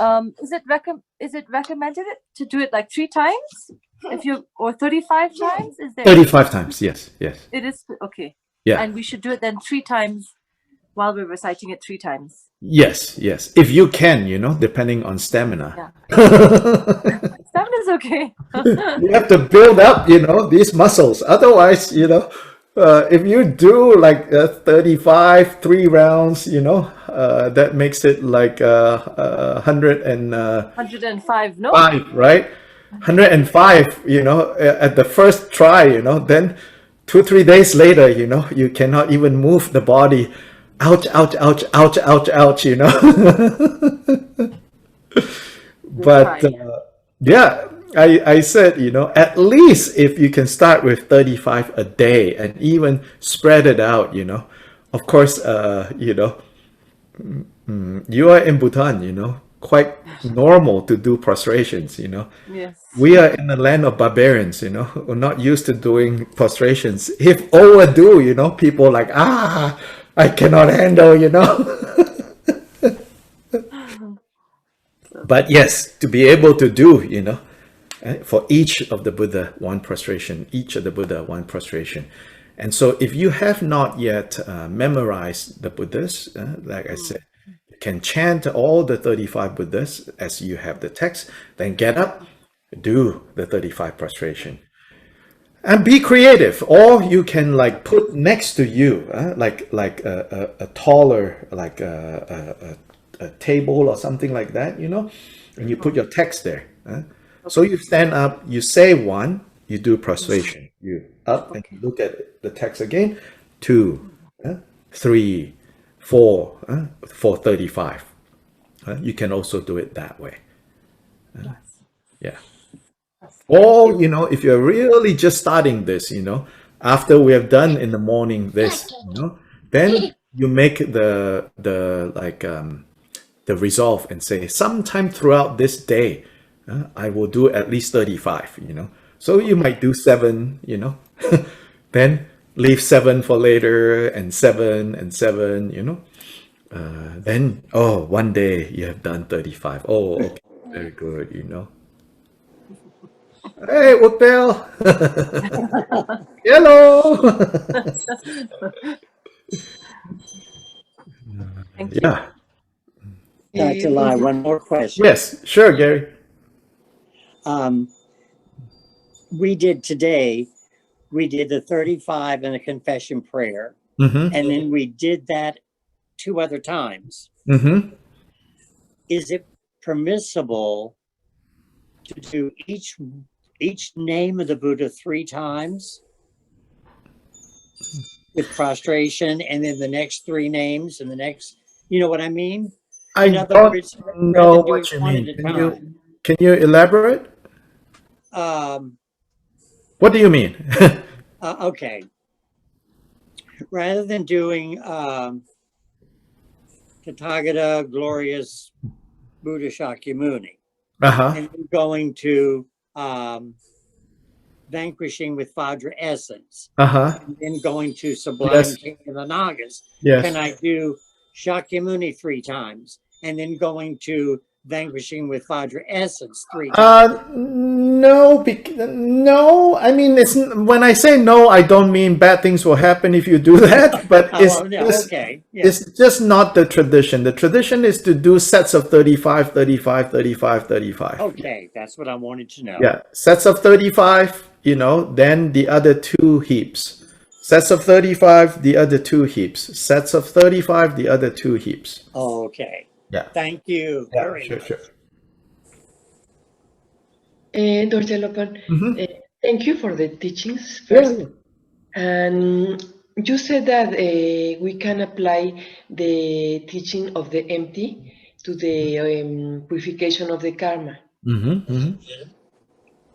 is it recommended to do it like 3 times? Or 35 times? Is there 35 times, yes, yes. It is okay. Yeah. And we should do it then 3 times while we're reciting it 3 times. Yes, yes. If you can, you know, depending on stamina. Yeah. Stamina's okay. You have to build up, you know, these muscles. Otherwise, you know, if you do like 35, 3 rounds, you know, that makes it like 105, no? 5, right? 105, you know, at the first try, you know, then 2-3 days later, you know, you cannot even move the body. Ouch, ouch, ouch, ouch, ouch, ouch, you know. But yeah, I said, you know, at least if you can start with 35 a day and even spread it out, you know. Of course, you know, You are in Bhutan, you know, quite normal to do prostrations, you know. Yes. We are in the land of barbarians, you know. We're not used to doing prostrations. If overdo, you know, people like, I cannot handle, you know. But yes, to be able to do, you know, for each of the Buddha, one prostration, each of the Buddha, one prostration. And so if you have not yet memorized the Buddhas, like I said, you can chant all the 35 Buddhas as you have the text, then get up, do the 35 prostration. And be creative, or you can like put next to you, like a taller, like a table or something like that, you know, and you put your text there. So you stand up, you say one, you do prostration. You up and you look at the text again, 2, 3, 4, for 35. You can also do it that way. Yeah. Or, you know, if you're really just starting this, you know, after we have done in the morning this, you know, then you make the resolve and say, sometime throughout this day, I will do at least 35, you know. So you might do 7, you know, then leave 7 for later, and 7 and 7, you know. Then, oh, one day you have done 35. Oh, okay, very good, you know. Hey, Utpel! Hello! Thank you. Yeah. Dr. Lai, one more question. Yes, sure, Gary. We did the 35 and a confession prayer. Mm-hmm. And then we did that 2 other times. Mm-hmm. Is it permissible to do each name of the Buddha 3 times with prostration, and then the next 3 names and the next, you know what I mean? I don't know what you mean. Can you elaborate? What do you mean? Okay. Rather than doing Tathagata, Glorious Buddha Shakyamuni, and then going to Vanquishing with Vajra Essence, and then going to Sublime King of the Nagas, can I do Shakyamuni 3 times, and then going to Vanquishing with Vajra Essence 3 times? No, no. I mean, it's, when I say no, I don't mean bad things will happen if you do that, but it's just not the tradition. The tradition is to do sets of 35, 35, 35, 35. Okay, that's what I wanted to know. Yeah, sets of 35, you know, then the other 2 heaps. Sets of 35, the other 2 heaps. Sets of 35, the other 2 heaps. Okay. Yeah. Thank you very much. Sure. Dr. Lopan, thank you for the teachings first. And you said that we can apply the teaching of the empty to the purification of the karma.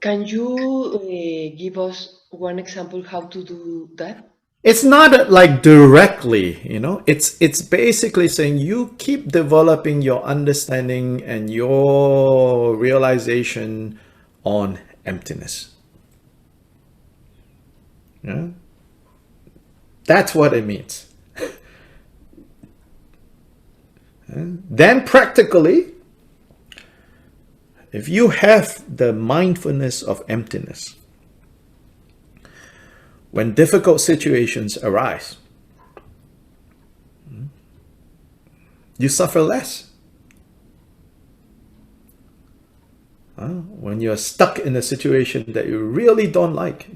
Can you give us one example how to do that? It's not like directly, you know, it's basically saying you keep developing your understanding and your realization on emptiness. Yeah? That's what it means. Then practically, if you have the mindfulness of emptiness, when difficult situations arise, you suffer less. When you're stuck in a situation that you really don't like,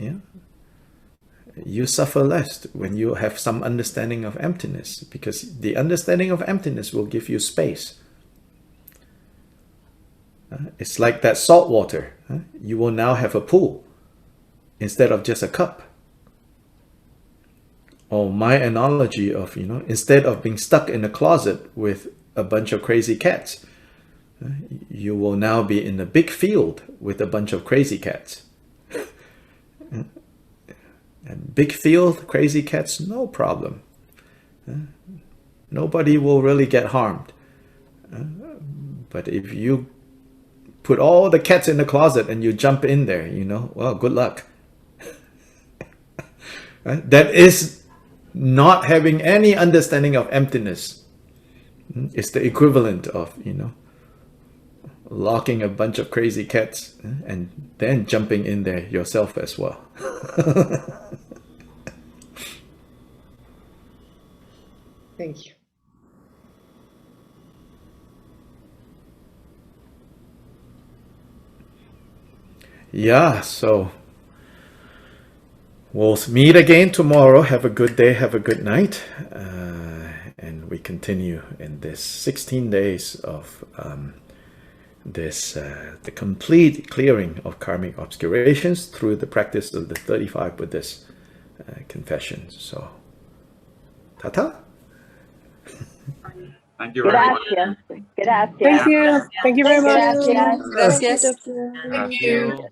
you suffer less when you have some understanding of emptiness, because the understanding of emptiness will give you space. It's like that salt water. You will now have a pool instead of just a cup. Or my analogy of, you know, instead of being stuck in a closet with a bunch of crazy cats, you will now be in a big field with a bunch of crazy cats. And big field, crazy cats, no problem. Nobody will really get harmed. But if you put all the cats in the closet and you jump in there, well, good luck. Right? That is not having any understanding of emptiness. It's the equivalent of, locking a bunch of crazy cats and then jumping in there yourself as well. Thank you. Yeah, so we'll meet again tomorrow. Have a good day. Have a good night. And we continue in this 16 days of the complete clearing of karmic obscurations through the practice of the 35 Buddhist confessions. So, tata. Thank you very much. Gracias. Thank you. Thank you very much. Gracias. Thank you.